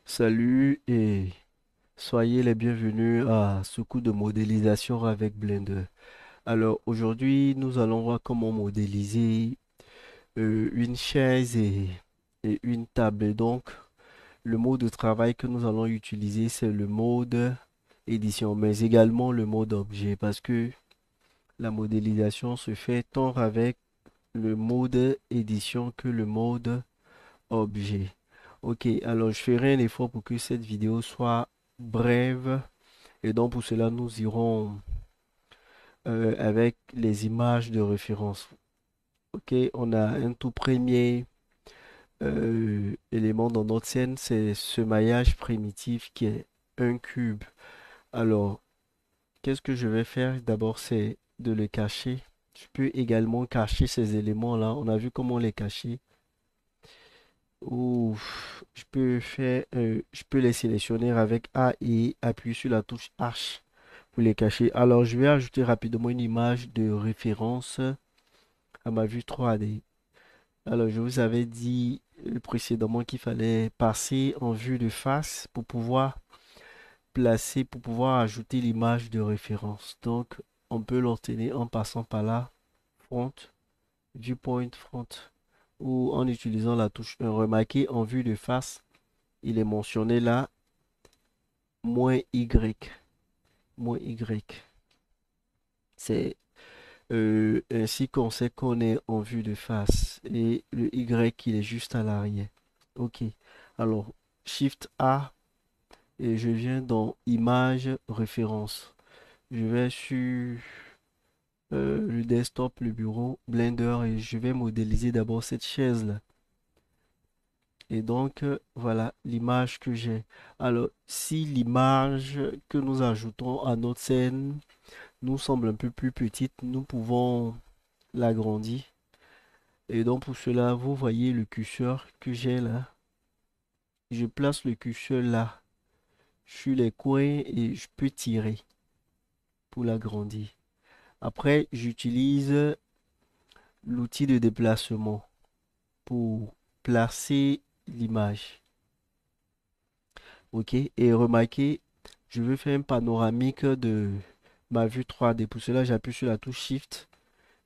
Salut et soyez les bienvenus à ce cours de modélisation avec Blender. Alors aujourd'hui, nous allons voir comment modéliser une chaise et une table. Et donc, le mode de travail que nous allons utiliser, c'est le mode édition, mais également le mode objet, parce que la modélisation se fait tant avec le mode édition que le mode objet. Ok, alors je ferai un effort pour que cette vidéo soit brève et donc pour cela nous irons avec les images de référence. Ok, on a un tout premier élément dans notre scène, c'est ce maillage primitif qui est un cube. Alors, qu'est-ce que je vais faire? D'abord, c'est de le cacher. Je peux également cacher ces éléments-là. On a vu comment les cacher. Ou je peux les sélectionner avec A et appuyer sur la touche H pour les cacher. Alors, je vais ajouter rapidement une image de référence à ma vue 3D. Alors, je vous avais dit précédemment qu'il fallait passer en vue de face pour pouvoir placer, pour pouvoir ajouter l'image de référence. Donc, on peut l'obtenir en passant par là, front, viewpoint front, ou en utilisant la touche 1. Remarquez en vue de face. Il est mentionné là, moins Y. Moins Y. C'est ainsi qu'on sait qu'on est en vue de face. Et le Y, il est juste à l'arrière. OK. Alors, Shift A et je viens dans Image, Référence. Je vais sur le desktop, le bureau, Blender et je vais modéliser d'abord cette chaise-là. Et donc, voilà l'image que j'ai. Alors, si l'image que nous ajoutons à notre scène nous semble un peu plus petite, nous pouvons l'agrandir. Et donc, pour cela, vous voyez le curseur que j'ai là. Je place le curseur là, sur les coins et je peux tirer pour l'agrandir. Après, j'utilise l'outil de déplacement pour placer l'image. OK? Et remarquez, je veux faire un panoramique de ma vue 3D. Pour cela, j'appuie sur la touche Shift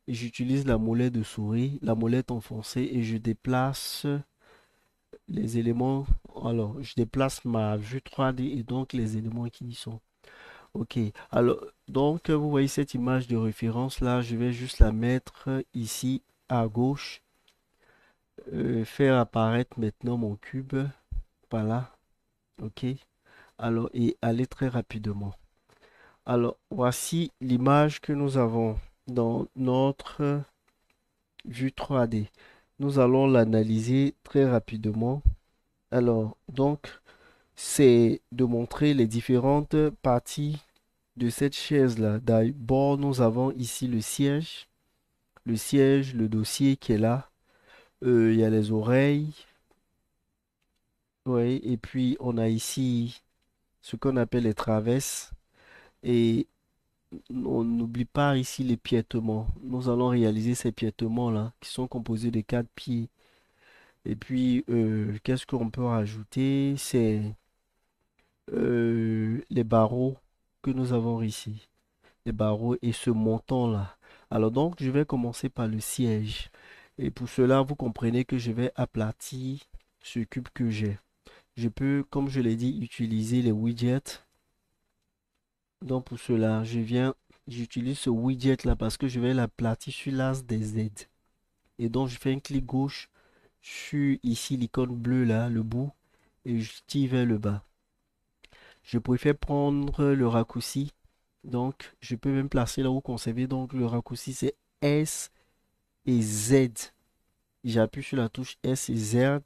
et j'utilise la molette de souris, la molette enfoncée et je déplace les éléments. Alors, je déplace ma vue 3D et donc les éléments qui y sont. OK. Alors, donc, vous voyez cette image de référence là, je vais juste la mettre ici à gauche. Faire apparaître maintenant mon cube par là. OK. Alors, et aller très rapidement. Alors, voici l'image que nous avons dans notre vue 3D. Nous allons l'analyser très rapidement. Alors, donc, c'est de montrer les différentes parties de cette chaise-là. D'abord, nous avons ici le siège, le dossier qui est là. Il y a les oreilles, oui, et puis on a ici ce qu'on appelle les traverses. Et on n'oublie pas ici les piétements. Nous allons réaliser ces piétements-là qui sont composés de quatre pieds. Et puis, qu'est-ce qu'on peut rajouter? C'est les barreaux que nous avons ici. Les barreaux et ce montant-là. Alors donc, je vais commencer par le siège. Et pour cela, vous comprenez que je vais aplatir ce cube que j'ai. Je peux, comme je l'ai dit, utiliser les widgets. Donc pour cela, j'utilise ce widget-là parce que je vais l'aplatir sur l'axe des Z. Et donc, je fais un clic gauche sur ici l'icône bleue là, le bout, et je tire vers le bas. Je préfère prendre le raccourci. Donc, je peux même placer là où conserver. Donc, le raccourci, c'est S et Z. J'appuie sur la touche S et Z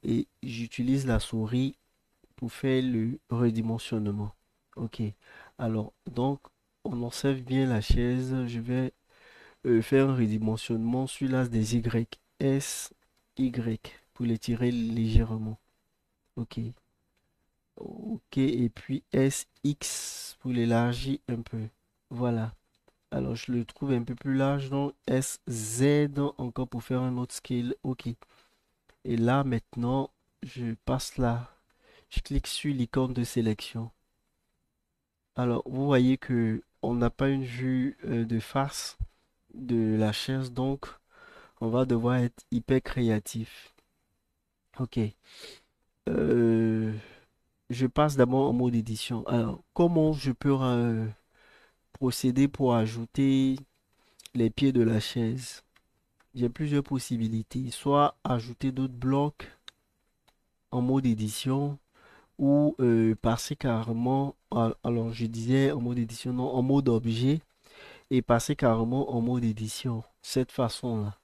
et j'utilise la souris pour faire le redimensionnement. OK. Alors, donc, on observe bien la chaise. Je vais faire un redimensionnement sur l'axe des Y. S, Y pour les tirer légèrement. OK. OK. Et puis S, X pour l'élargir un peu. Voilà. Alors, je le trouve un peu plus large, donc S, Z encore pour faire un autre scale. OK. Et là, maintenant, je passe là. Je clique sur l'icône de sélection. Alors, vous voyez que on n'a pas une vue de face de la chaise, donc on va devoir être hyper créatif. Ok. Euh, je passe d'abord en mode édition. Alors, comment je peux procéder pour ajouter les pieds de la chaise? J'ai plusieurs possibilités. Soit ajouter d'autres blocs en mode édition ou passer carrément, alors je disais en mode édition, non, en mode objet et passer carrément en mode édition. Cette façon-là.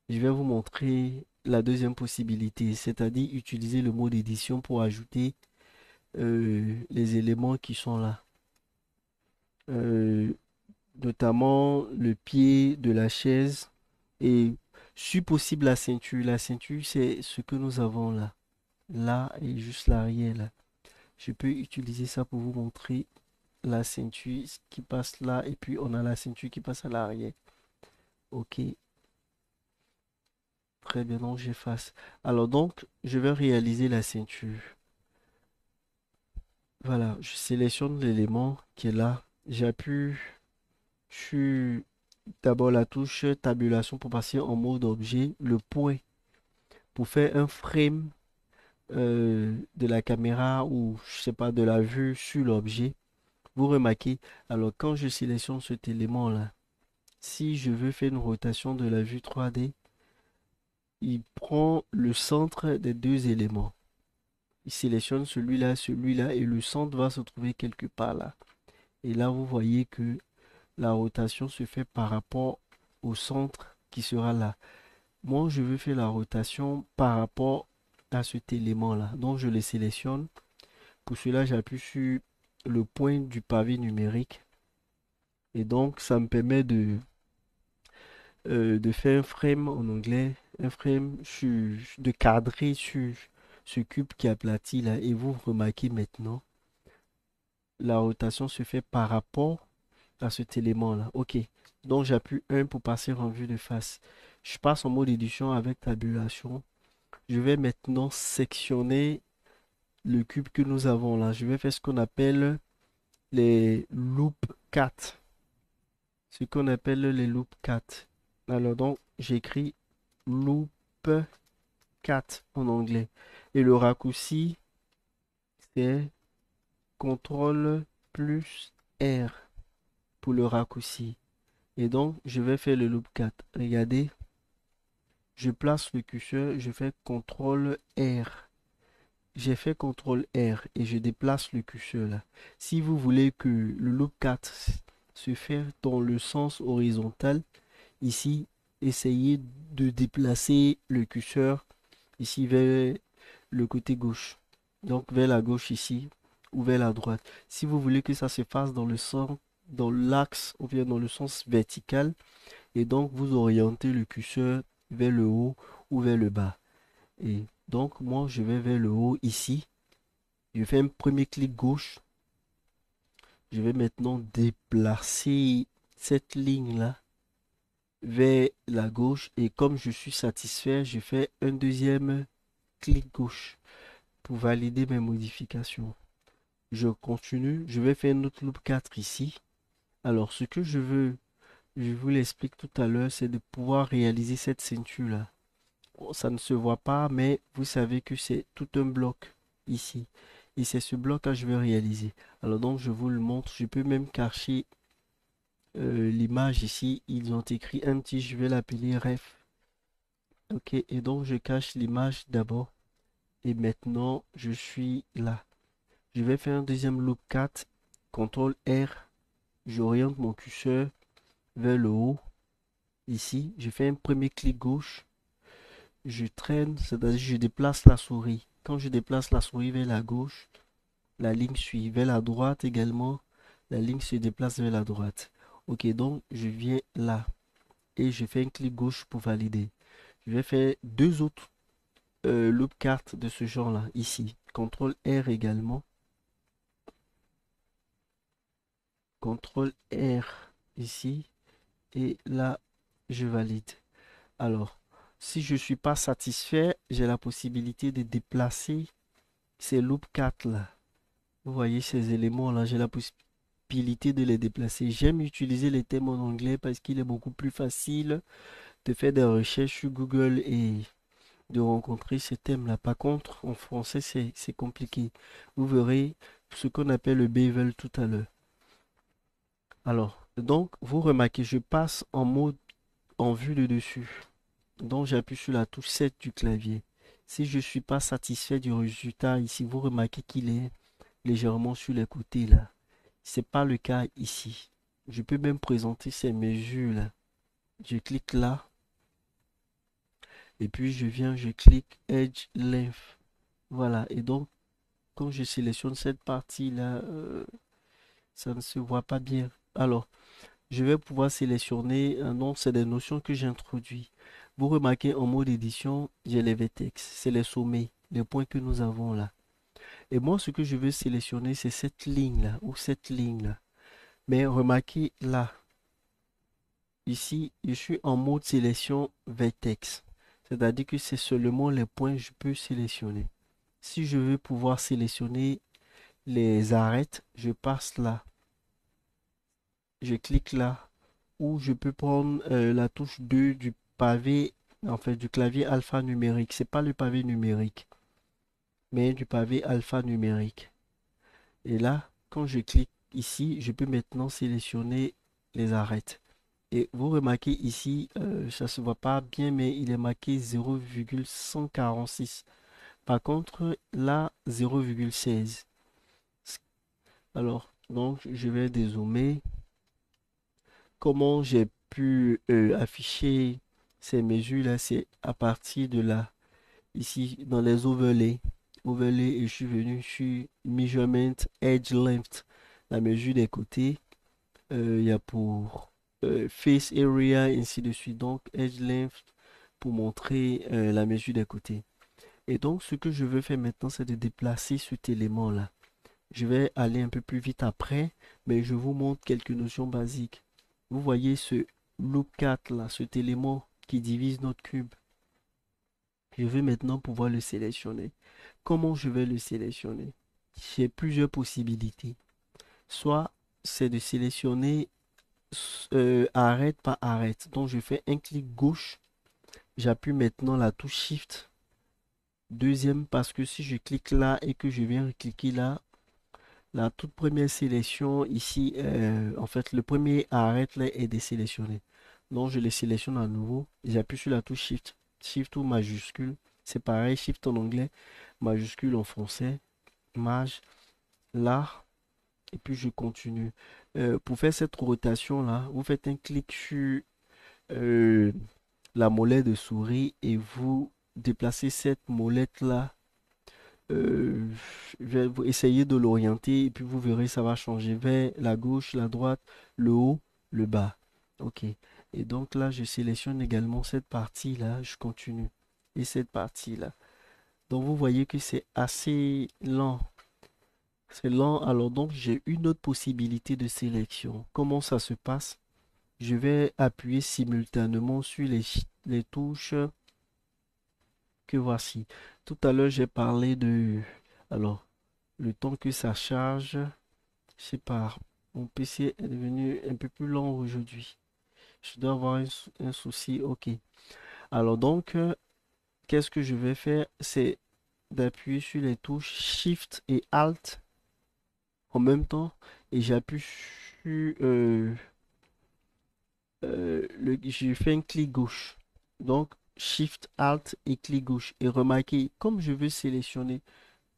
Je vais vous montrer la deuxième possibilité, c'est-à-dire utiliser le mode édition pour ajouter les éléments qui sont là. Euh, Notamment le pied de la chaise et si possible la ceinture. La ceinture, c'est ce que nous avons là. Là et juste l'arrière là. Je peux utiliser ça pour vous montrer la ceinture qui passe là et puis on a la ceinture qui passe à l'arrière. Ok, très bien, donc j'efface. Alors donc, je vais réaliser la ceinture. Voilà, je sélectionne l'élément qui est là. J'appuie sur d'abord la touche tabulation pour passer en mode objet, le point pour faire un frame de la caméra ou je sais pas de la vue sur l'objet. Vous remarquez, alors quand je sélectionne cet élément-là, si je veux faire une rotation de la vue 3D, il prend le centre des deux éléments. Il sélectionne celui-là, et le centre va se trouver quelque part là. Et là, vous voyez que la rotation se fait par rapport au centre qui sera là. Moi, je veux faire la rotation par rapport à cet élément-là. Donc, je le sélectionne. Pour cela, j'appuie sur le point du pavé numérique. Et donc, ça me permet de faire un frame en anglais, un frame de cadrer sur ce cube qui est aplati là. Et vous remarquez maintenant, la rotation se fait par rapport à cet élément-là. OK. Donc j'appuie 1 pour passer en vue de face. Je passe en mode édition avec tabulation. Je vais maintenant sectionner le cube que nous avons là. Je vais faire ce qu'on appelle les loop 4. Ce qu'on appelle les loop 4. Alors donc j'écris loop 4 en anglais. Et le raccourci, c'est CTRL plus R pour le raccourci. Et donc, je vais faire le loop 4. Regardez, je place le curseur, je fais CTRL R. J'ai fait CTRL R et je déplace le curseur là. Si vous voulez que le loop 4 se fasse dans le sens horizontal, ici, essayez de déplacer le curseur ici vers le côté gauche. Donc vers la gauche ici ou vers la droite. Si vous voulez que ça se fasse dans le sens, dans l'axe ou bien dans le sens vertical, et donc vous orientez le curseur vers le haut ou vers le bas. Et donc moi je vais vers le haut ici. Je fais un premier clic gauche. Je vais maintenant déplacer cette ligne-là vers la gauche et comme je suis satisfait, je fais un deuxième clic gauche pour valider mes modifications. Je continue, je vais faire notre loop 4 ici. Alors ce que je veux, je vous l'explique tout à l'heure, c'est de pouvoir réaliser cette ceinture-là. Bon, ça ne se voit pas, mais vous savez que c'est tout un bloc ici. Et c'est ce bloc que je vais réaliser. Alors donc je vous le montre, je peux même cacher l'image ici. Ils ont écrit un petit, je vais l'appeler ref. Ok, et donc je cache l'image d'abord. Et maintenant je suis là. Je vais faire un deuxième loop 4. CTRL R. J'oriente mon curseur vers le haut. Ici, je fais un premier clic gauche. Je traîne, c'est-à-dire je déplace la souris. Quand je déplace la souris vers la gauche, la ligne suit. Vers la droite également, la ligne se déplace vers la droite. Ok, donc je viens là et je fais un clic gauche pour valider. Je vais faire deux autres loop cartes de ce genre-là, ici. CTRL R également. CTRL R ici. Et là, je valide. Alors, si je ne suis pas satisfait, j'ai la possibilité de déplacer ces loop 4 là. Vous voyez ces éléments là, j'ai la possibilité de les déplacer. J'aime utiliser les thèmes en anglais parce qu'il est beaucoup plus facile de faire des recherches sur Google et de rencontrer ces thèmes-là. Par contre, en français, c'est compliqué. Vous verrez ce qu'on appelle le bevel tout à l'heure. Alors, donc, vous remarquez, je passe en mode en vue de dessus. Donc, j'appuie sur la touche 7 du clavier. Si je ne suis pas satisfait du résultat ici, vous remarquez qu'il est légèrement sur les côtés là. C'est pas le cas ici. Je peux même présenter ces mesures là. Je clique là et puis je viens, je clique Edge Length. Voilà. Et donc, quand je sélectionne cette partie-là, ça ne se voit pas bien. Alors, je vais pouvoir sélectionner un nom, c'est des notions que j'introduis. Vous remarquez en mode édition, j'ai les vertex, c'est les sommets, les points que nous avons là. Et moi, ce que je veux sélectionner, c'est cette ligne-là ou cette ligne-là. Mais remarquez là, ici, je suis en mode sélection vertex. C'est-à-dire que c'est seulement les points que je peux sélectionner. Si je veux pouvoir sélectionner les arêtes, je passe là. Je clique là. Ou je peux prendre la touche 2 du pavé, en fait, du clavier alphanumérique. C'est pas le pavé numérique, mais du pavé alphanumérique. Et là, quand je clique ici, je peux maintenant sélectionner les arêtes. Et vous remarquez ici, ça se voit pas bien, mais il est marqué 0,146. Par contre, là, 0,16. Alors, donc, je vais dézoomer. Comment j'ai pu afficher ces mesures-là? C'est à partir de là, ici, dans les overlays. Overlay, et je suis venu sur Measurement Edge Length, la mesure des côtés. Il y a pour Face Area, ainsi de suite. Donc, Edge Length pour montrer la mesure des côtés. Et donc, ce que je veux faire maintenant, c'est de déplacer cet élément-là. Je vais aller un peu plus vite après, mais je vous montre quelques notions basiques. Vous voyez ce loop 4 là, cet élément qui divise notre cube. Je vais maintenant pouvoir le sélectionner. Comment je vais le sélectionner? J'ai plusieurs possibilités. Soit c'est de sélectionner arrête par arrête. Donc je fais un clic gauche. J'appuie maintenant la touche Shift. Deuxième, parce que si je clique là et que je viens cliquer là, la toute première sélection ici, en fait, le premier arrête là est désélectionné. Donc, je les sélectionne à nouveau. J'appuie sur la touche Shift. Shift ou majuscule. C'est pareil, Shift en anglais, majuscule en français. Maj, là. Et puis, je continue. Pour faire cette rotation-là, vous faites un clic sur euh, la molette de souris et vous déplacez cette molette-là. Euh, je vais essayer de l'orienter et puis vous verrez, ça va changer vers la gauche, la droite, le haut, le bas. Ok. Et donc là, je sélectionne également cette partie-là, je continue. Et cette partie-là. Donc vous voyez que c'est assez lent. C'est lent. Alors donc j'ai une autre possibilité de sélection. Comment ça se passe? Je vais appuyer simultanément sur les touches que voici. Tout à l'heure, j'ai parlé de... Alors, le temps que ça charge, je sais pas, mon PC est devenu un peu plus lent aujourd'hui. Je dois avoir un souci. Ok. Alors donc, qu'est-ce que je vais faire? C'est d'appuyer sur les touches Shift et Alt en même temps et j'appuie sur je fais un clic gauche. Donc, Shift, Alt et clic gauche. Et remarquez, comme je veux sélectionner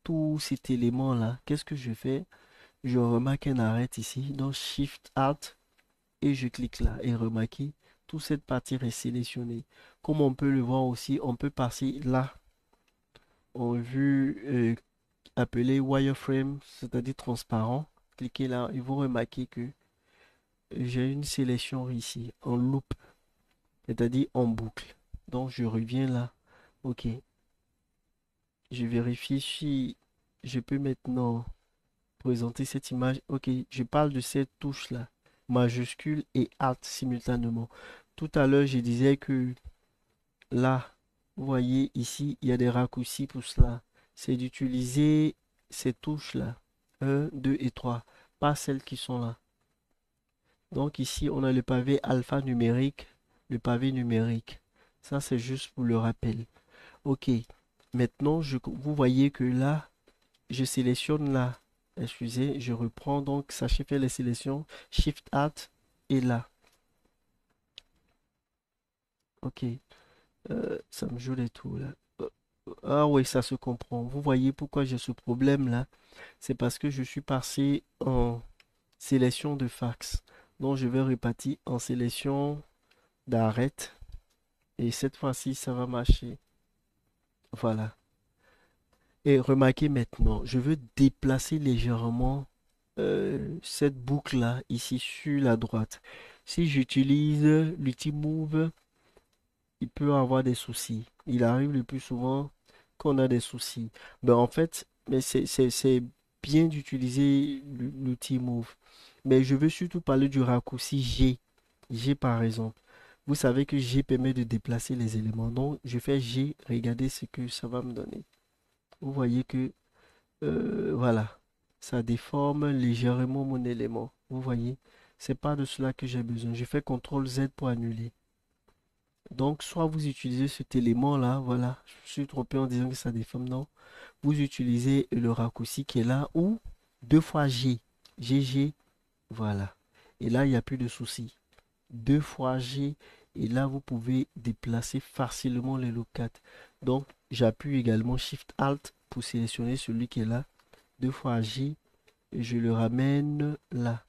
tout cet élément-là, qu'est-ce que je fais? Je remarque un arrêt ici, donc Shift Alt et je clique là. Et remarquez, toute cette partie est sélectionnée. Comme on peut le voir aussi, on peut passer là en vue appelée wireframe, c'est-à-dire transparent. Cliquez là et vous remarquez que j'ai une sélection ici en loop, c'est-à-dire en boucle. Donc je reviens là. Ok. Je vérifie si je peux maintenant présenter cette image. Ok, je parle de cette touche-là, majuscule et Alt simultanément. Tout à l'heure, je disais que là, vous voyez ici, il y a des raccourcis pour cela. c'est d'utiliser ces touches-là. Un, 2 et 3, pas celles qui sont là. Donc ici, on a le pavé alphanumérique, le pavé numérique. Ça, c'est juste pour le rappel. OK. Maintenant, vous voyez que là, je sélectionne là. Excusez, je reprends donc, sachez faire les sélections. Shift Alt et là. OK. Ça me joue les tours là. Euh, Ah oui, ça se comprend. Vous voyez pourquoi j'ai ce problème là? C'est parce que je suis passé en sélection de fax. Donc je vais repartir en sélection d'arrête. Et cette fois-ci, ça va marcher. Voilà. Et remarquez maintenant, je veux déplacer légèrement cette boucle-là, ici sur la droite. Si j'utilise l'outil Move, il peut avoir des soucis. Il arrive le plus souvent qu'on a des soucis. Ben, en fait, mais c'est bien d'utiliser l'outil Move. Mais je veux surtout parler du raccourci G. G par exemple. Vous savez que G permet de déplacer les éléments. Donc, je fais G, regardez ce que ça va me donner. Vous voyez que, voilà, ça déforme légèrement mon élément. Vous voyez, c'est pas de cela que j'ai besoin. Je fais CTRL Z pour annuler. Donc, soit vous utilisez cet élément-là, voilà, je suis trompé en disant que ça déforme, non. Vous utilisez le raccourci qui est là ou deux fois G. GG, voilà. Et là, il n'y a plus de souci. Deux fois G, et là, vous pouvez déplacer facilement les loopcats. Donc, j'appuie également Shift Alt pour sélectionner celui qui est là. Deux fois G, et je le ramène là,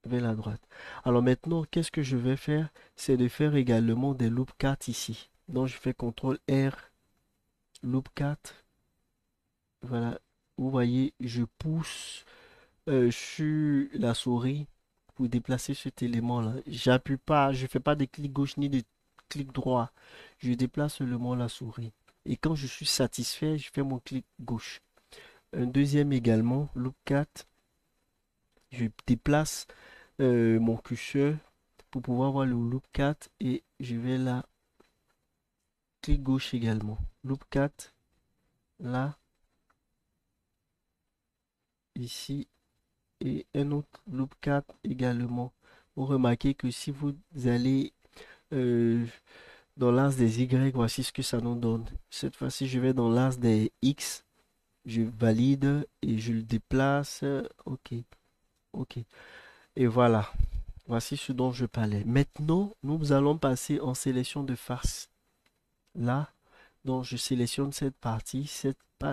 vers la droite. Alors maintenant, qu'est-ce que je vais faire? C'est de faire également des loopcats ici. Donc, je fais CTRL R, loopcat. Voilà, vous voyez, je pousse sur la souris pour déplacer cet élément-là. J'appuie pas, je fais pas de clic gauche ni de clic droit. Je déplace seulement la souris. Et quand je suis satisfait, je fais mon clic gauche. Un deuxième également, loop 4. Je déplace mon curseur pour pouvoir voir le loop 4 et je vais là, clic gauche également. Loop 4, là, ici et un autre loop 4 également. Vous remarquez que si vous allez euh, dans l'as des Y, voici ce que ça nous donne. Cette fois-ci, je vais dans l'as des X, je valide et je le déplace. OK, OK. Et voilà, voici ce dont je parlais. Maintenant, nous allons passer en sélection de face. Là, donc je sélectionne cette partie,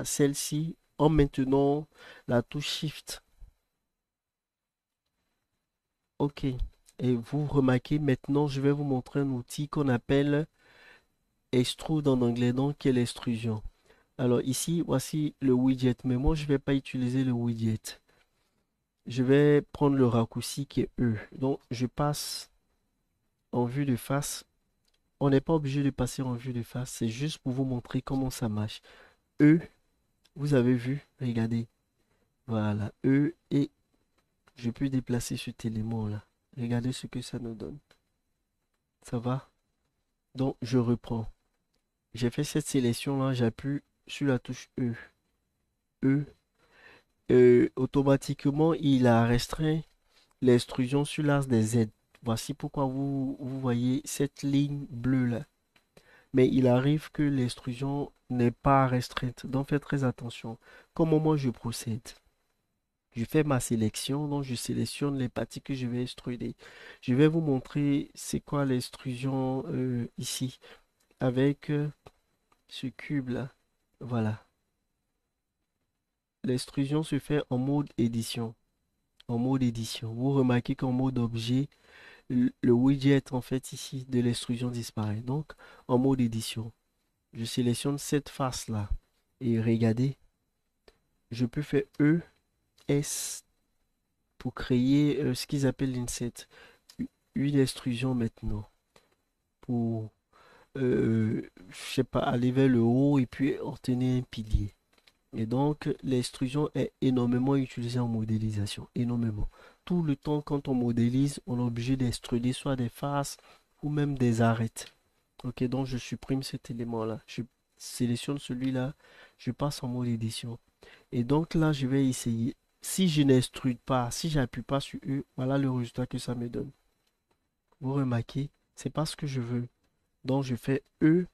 celle-ci, en maintenant la touche Shift. OK. Et vous remarquez maintenant, je vais vous montrer un outil qu'on appelle extrude en anglais, donc qui est l'extrusion. Alors ici, voici le widget, mais moi je ne vais pas utiliser le widget. Je vais prendre le raccourci qui est E. Donc je passe en vue de face. On n'est pas obligé de passer en vue de face, c'est juste pour vous montrer comment ça marche. E, vous avez vu, regardez. Voilà, E et je peux déplacer cet élément-là. Regardez ce que ça nous donne. Ça va? Donc je reprends. J'ai fait cette sélection-là, j'appuie sur la touche E. E, automatiquement, il a restreint l'extrusion sur l'axe des Z. Voici pourquoi vous voyez cette ligne bleue là. Mais il arrive que l'extrusion n'est pas restreinte. Donc faites très attention. Comment moi je procède? Je fais ma sélection, donc je sélectionne les parties que je vais extruder. Je vais vous montrer c'est quoi l'extrusion ici avec ce cube là. Voilà. L'extrusion se fait en mode édition. En mode édition. Vous remarquez qu'en mode objet, le widget en fait ici de l'extrusion disparaît. Donc en mode édition, je sélectionne cette face là et regardez, je peux faire E, S pour créer ce qu'ils appellent l'inset. Une extrusion maintenant pour je sais pas aller vers le haut et puis obtenir un pilier. Et donc, l'extrusion est énormément utilisée en modélisation, énormément. Tout le temps, quand on modélise, on est obligé d'extruder soit des faces ou même des arêtes. Ok, donc je supprime cet élément-là. Je sélectionne celui-là, je passe en mode édition. Et donc là, je vais essayer. Si je n'extrude pas, si j'appuie pas sur E, voilà le résultat que ça me donne. Vous remarquez, c'est pas ce que je veux. Donc je fais E,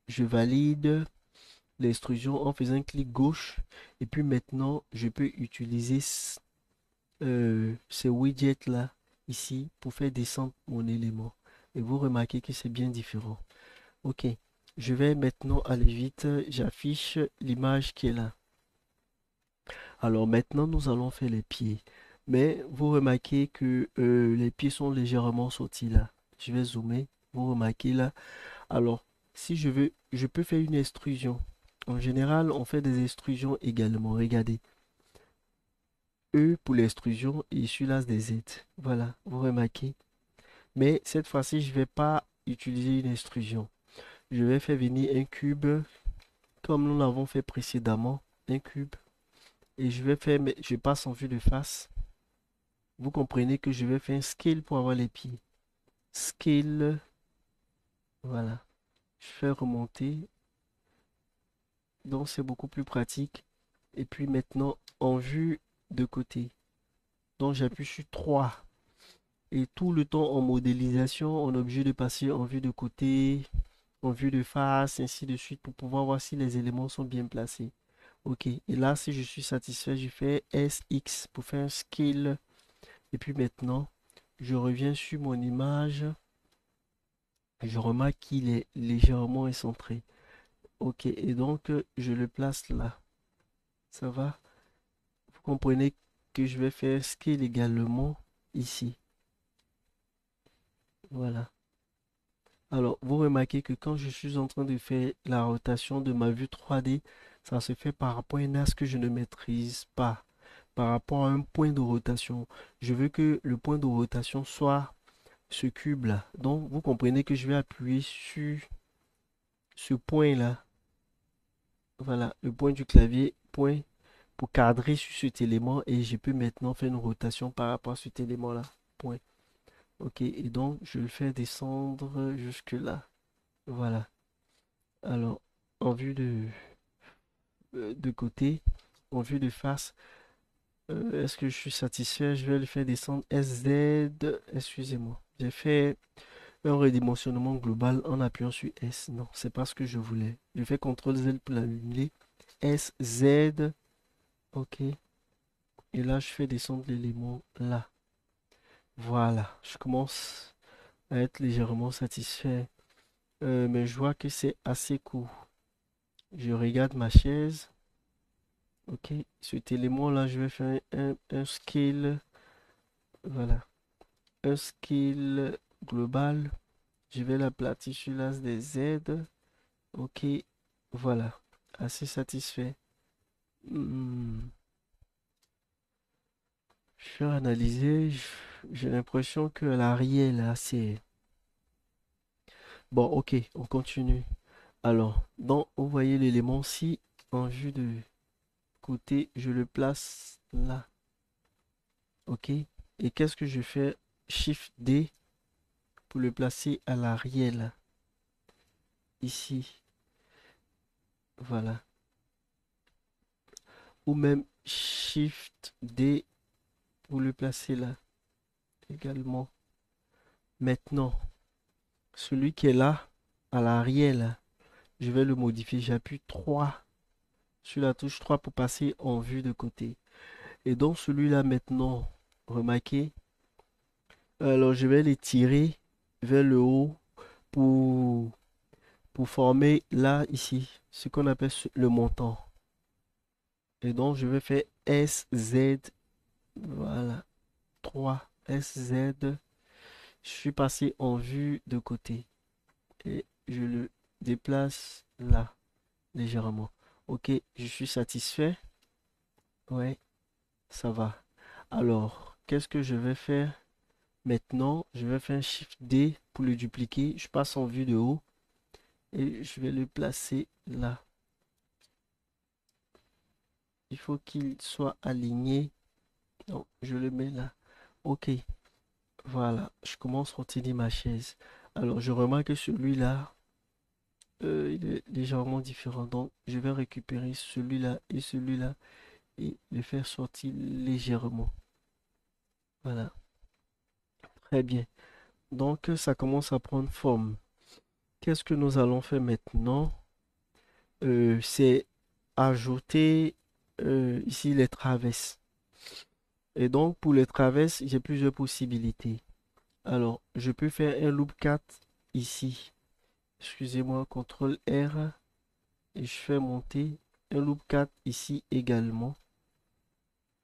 je valide l'extrusion en faisant un clic gauche. Et puis maintenant, je peux utiliser ce widget là, ici, pour faire descendre mon élément. Et vous remarquez que c'est bien différent. Ok, je vais maintenant aller vite. J'affiche l'image qui est là. Alors maintenant, nous allons faire les pieds. Mais vous remarquez que les pieds sont légèrement sortis là. Je vais zoomer. Vous remarquez là. Alors, si je veux, je peux faire une extrusion. En général, on fait des extrusions également. Regardez. E pour l'extrusion et celui-là des Z. Voilà, vous remarquez. Mais cette fois-ci, je ne vais pas utiliser une extrusion. Je vais faire venir un cube comme nous l'avons fait précédemment. Un cube. Et je vais faire, je passe en vue de face. Vous comprenez que je vais faire un scale pour avoir les pieds. Scale. Voilà. Je fais remonter. Donc c'est beaucoup plus pratique. Et puis maintenant, en vue de côté. Donc j'appuie sur 3. Et tout le temps en modélisation, on est obligé de passer en vue de côté, en vue de face, ainsi de suite, pour pouvoir voir si les éléments sont bien placés. Ok, et là, si je suis satisfait, je fais SX pour faire un scale. Et puis maintenant, je reviens sur mon image. Je remarque qu'il est légèrement excentré. Ok, et donc je le place là. Ça va? Vous comprenez que je vais faire scale également ici. Voilà. Alors, vous remarquez que quand je suis en train de faire la rotation de ma vue 3D, ça se fait par rapport à un axe que je ne maîtrise pas, par rapport à un point de rotation. Je veux que le point de rotation soit ce cube-là. Donc, vous comprenez que je vais appuyer sur ce point-là. Voilà, le point du clavier, point, pour cadrer sur cet élément et je peux maintenant faire une rotation par rapport à cet élément-là. Point. Ok, et donc je le fais descendre jusque là. Voilà. Alors, en vue de côté, en vue de face, est-ce que je suis satisfait? Je vais le faire descendre SZ. Excusez-moi. J'ai fait un redimensionnement global en appuyant sur S. Non, c'est pas ce que je voulais. Je fais CTRL Z pour l'annuler. SZ. Ok. Et là, je fais descendre l'élément là. Voilà. Je commence à être légèrement satisfait. Mais je vois que c'est assez court. Je regarde ma chaise. Ok. Cet élément-là, je vais faire un scale. Voilà. Un scale global. Je vais l'aplatir sur l'as des Z. Ok. Voilà. Assez satisfait. Hmm. Je vais analyser. J'ai l'impression que l'arrière là, c'est... Bon, ok. On continue. Alors, donc, vous voyez l'élément si en vue de côté, je le place là. Ok. Et qu'est-ce que je fais? Shift D pour le placer à l'arrière là. Ici. Voilà. Ou même Shift D pour le placer là également. Maintenant, celui qui est là, à l'arrière là, je vais le modifier. J'appuie 3 sur la touche 3 pour passer en vue de côté. Et donc celui-là maintenant, remarquez, alors je vais les tirer vers le haut pour, pour former là, ici, ce qu'on appelle le montant. Et donc je vais faire SZ, voilà, 3 SZ. Je suis passé en vue de côté et je le déplace là, légèrement. Ok, je suis satisfait. Ouais, ça va. Alors, qu'est-ce que je vais faire? Maintenant, je vais faire un Shift D pour le dupliquer. Je passe en vue de haut et je vais le placer là. Il faut qu'il soit aligné. Donc, je le mets là. Ok, voilà. Je commence à retirer ma chaise. Alors, je remarque que celui-là, il est légèrement différent. Donc, je vais récupérer celui-là et le faire sortir légèrement. Voilà, très bien. Donc, ça commence à prendre forme. Qu'est-ce que nous allons faire maintenant? C'est ajouter ici les traverses. Et donc, pour les traverses, j'ai plusieurs possibilités. Alors, je peux faire un loop 4 ici. Excusez-moi, CTRL R. Et je fais monter un loop 4 ici également.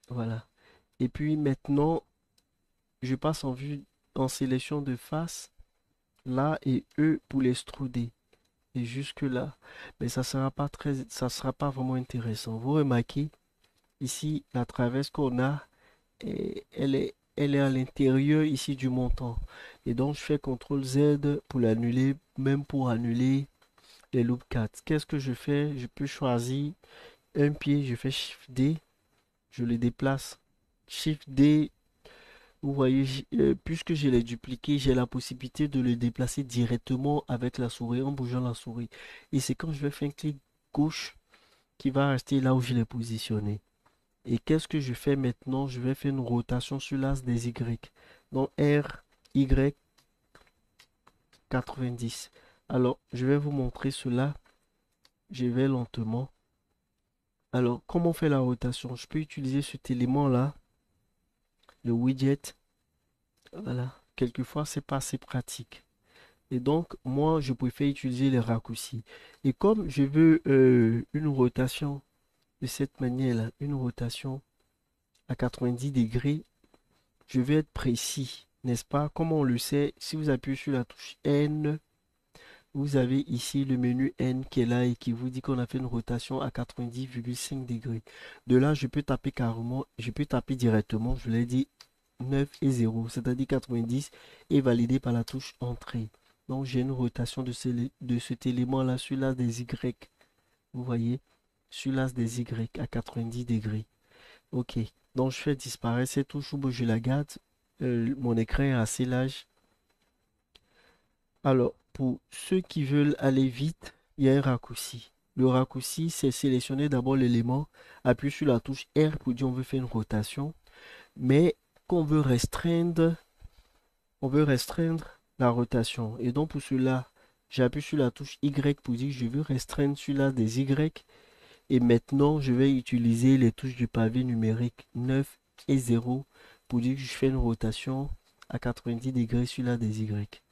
Voilà. Et puis maintenant, je passe en vue en sélection de face, là et E pour l'extruder. Et jusque là. Mais ça sera pas vraiment intéressant. Vous remarquez, ici, la traverse qu'on a, elle est à l'intérieur ici du montant. Et donc, je fais CTRL Z pour l'annuler, même pour annuler les loop 4. Qu'est-ce que je fais? Je peux choisir un pied, je fais Shift D, je le déplace. Shift D, vous voyez, puisque je l'ai dupliqué, j'ai la possibilité de le déplacer directement avec la souris, en bougeant la souris. Et c'est quand je vais faire un clic gauche qui va rester là où je l'ai positionné. Et qu'est-ce que je fais maintenant? Je vais faire une rotation sur l'axe des Y. Donc R, Y, 90. Alors, je vais vous montrer cela. Je vais lentement. Alors, comment on fait la rotation? Je peux utiliser cet élément-là, le widget. Voilà. Quelquefois, c'est pas assez pratique. Et donc, moi, je préfère utiliser les raccourcis. Et comme je veux une rotation de cette manière-là, une rotation à 90 degrés, je vais être précis, n'est-ce pas? Comme on le sait, si vous appuyez sur la touche N, vous avez ici le menu N qui est là et qui vous dit qu'on a fait une rotation à 90,5 degrés. De là, je peux taper carrément, je peux taper directement, je l'ai dit 9 et 0, c'est-à-dire 90 et validé par la touche Entrée. Donc, j'ai une rotation de cet élément-là sur l'axe des Y. Vous voyez, sur l'axe des Y à 90 degrés. Ok, donc je fais disparaître cette touche ou je la garde. Mon écran est assez large. Alors, pour ceux qui veulent aller vite, il y a un raccourci. Le raccourci, c'est sélectionner d'abord l'élément, appuyer sur la touche R pour dire on veut faire une rotation, mais qu'on veut restreindre, on veut restreindre la rotation. Et donc pour cela, j'appuie sur la touche Y pour dire que je veux restreindre celui-là des Y. Et maintenant, je vais utiliser les touches du pavé numérique 9 et 0 pour dire que je fais une rotation à 90 degrés sur la des Y.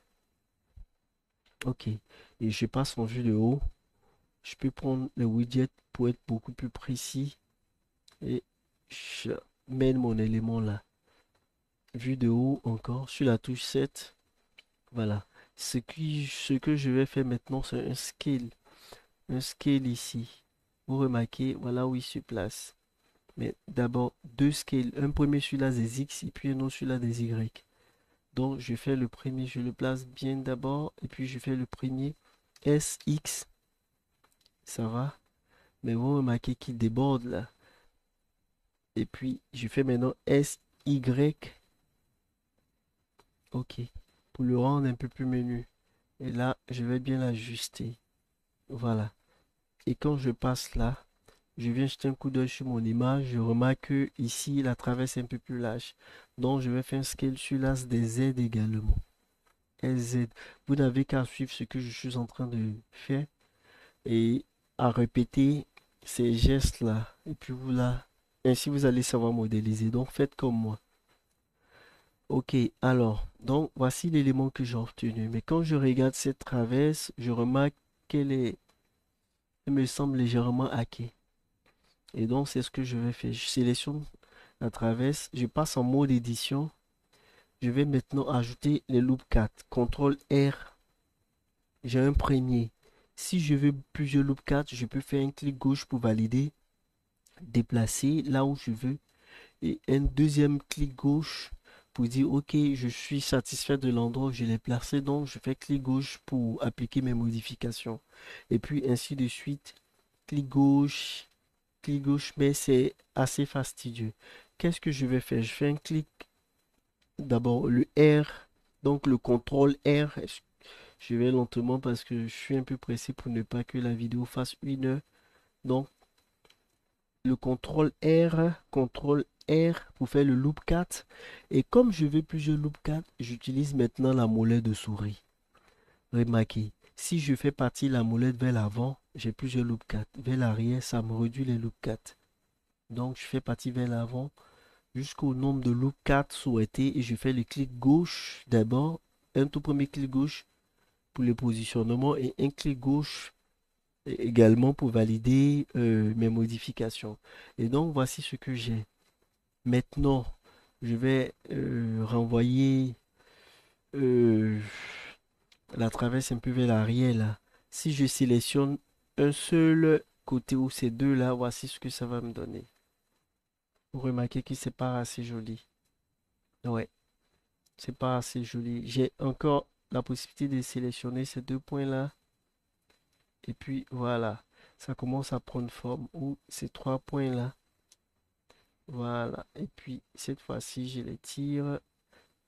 Ok. Et je passe en vue de haut. Je peux prendre le widget pour être beaucoup plus précis. Et je mène mon élément là. Vue de haut encore sur la touche 7. Voilà. Ce que je vais faire maintenant, c'est un scale. Un scale ici. Vous remarquez, voilà où il se place. Mais d'abord, deux scales. Un premier sur la des X et puis un autre sur la des Y. Donc, je fais le premier, je le place bien d'abord. Et puis, je fais le premier SX. Ça va. Mais vous remarquez qu'il déborde là. Et puis, je fais maintenant SY. OK. Pour le rendre un peu plus menu. Et là, je vais bien l'ajuster. Voilà. Et quand je passe là, je viens jeter un coup d'œil sur mon image. Je remarque que ici, la traverse est un peu plus large. Donc, je vais faire un scale sur l'axe des Z également. SZ. Vous n'avez qu'à suivre ce que je suis en train de faire et à répéter ces gestes-là. Et puis vous là, ainsi vous allez savoir modéliser. Donc, faites comme moi. Ok, alors, donc voici l'élément que j'ai obtenu. Mais quand je regarde cette traverse, je remarque elle me semble légèrement hackée. Et donc, c'est ce que je vais faire. Je sélectionne la traverse, je passe en mode édition. Je vais maintenant ajouter les loop 4. CTRL R, j'ai un premier. Si je veux plusieurs loop 4, je peux faire un clic gauche pour valider, déplacer là où je veux. Et un deuxième clic gauche pour dire ok, je suis satisfait de l'endroit où je l'ai placé. Donc, je fais clic gauche pour appliquer mes modifications. Et puis, ainsi de suite, clic gauche, mais c'est assez fastidieux. Qu'est-ce que je vais faire? Je fais un clic, d'abord le R, donc le contrôle R, Je vais lentement parce que je suis un peu pressé pour ne pas que la vidéo fasse 1 heure. Donc, le contrôle R pour faire le loop 4. Et comme je veux plusieurs loop 4, j'utilise maintenant la molette de souris. Remarquez, si je fais partir la molette vers l'avant, j'ai plusieurs loop 4. Vers l'arrière, ça me réduit les loop 4. Donc, je fais partir vers l'avant jusqu'au nombre de loop 4 souhaité et je fais le clic gauche d'abord, un tout premier clic gauche pour le positionnement et un clic gauche également pour valider mes modifications. Et donc, voici ce que j'ai. Maintenant, je vais renvoyer euh, la traverse un peu vers l'arrière là. Si je sélectionne un seul côté ou ces deux là, voici ce que ça va me donner. Vous remarquez que c'est pas assez joli. Ouais, c'est pas assez joli. J'ai encore la possibilité de sélectionner ces deux points là. Et puis voilà, ça commence à prendre forme. Ou ces trois points là. Voilà. Et puis cette fois-ci, je les tire.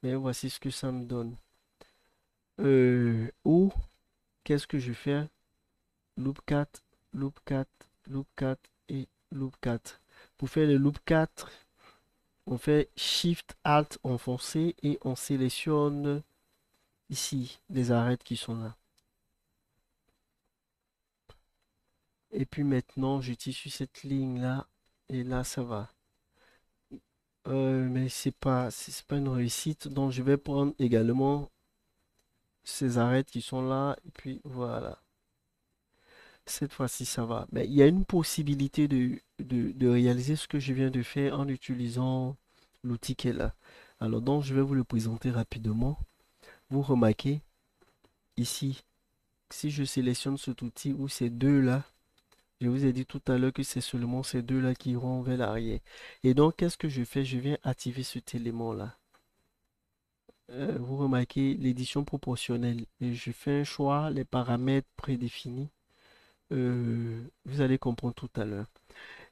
Mais voici ce que ça me donne. Ou qu'est-ce que je fais? Loop 4, loop 4, loop 4 et loop 4. Pour faire le loop 4, on fait Shift Alt enfoncé et on sélectionne ici les arêtes qui sont là. Et puis maintenant, je tire sur cette ligne là et là ça va. Mais c'est pas une réussite, donc je vais prendre également ces arêtes qui sont là et puis voilà. Cette fois-ci, ça va. Mais il y a une possibilité de réaliser ce que je viens de faire en utilisant l'outil qui est là. Alors, donc, je vais vous le présenter rapidement. Vous remarquez ici, si je sélectionne cet outil ou ces deux-là, je vous ai dit tout à l'heure que c'est seulement ces deux-là qui iront vers l'arrière. Et donc, qu'est-ce que je fais? Je viens activer cet élément-là. Vous remarquez l'édition proportionnelle. Et je fais un choix, les paramètres prédéfinis. Vous allez comprendre tout à l'heure.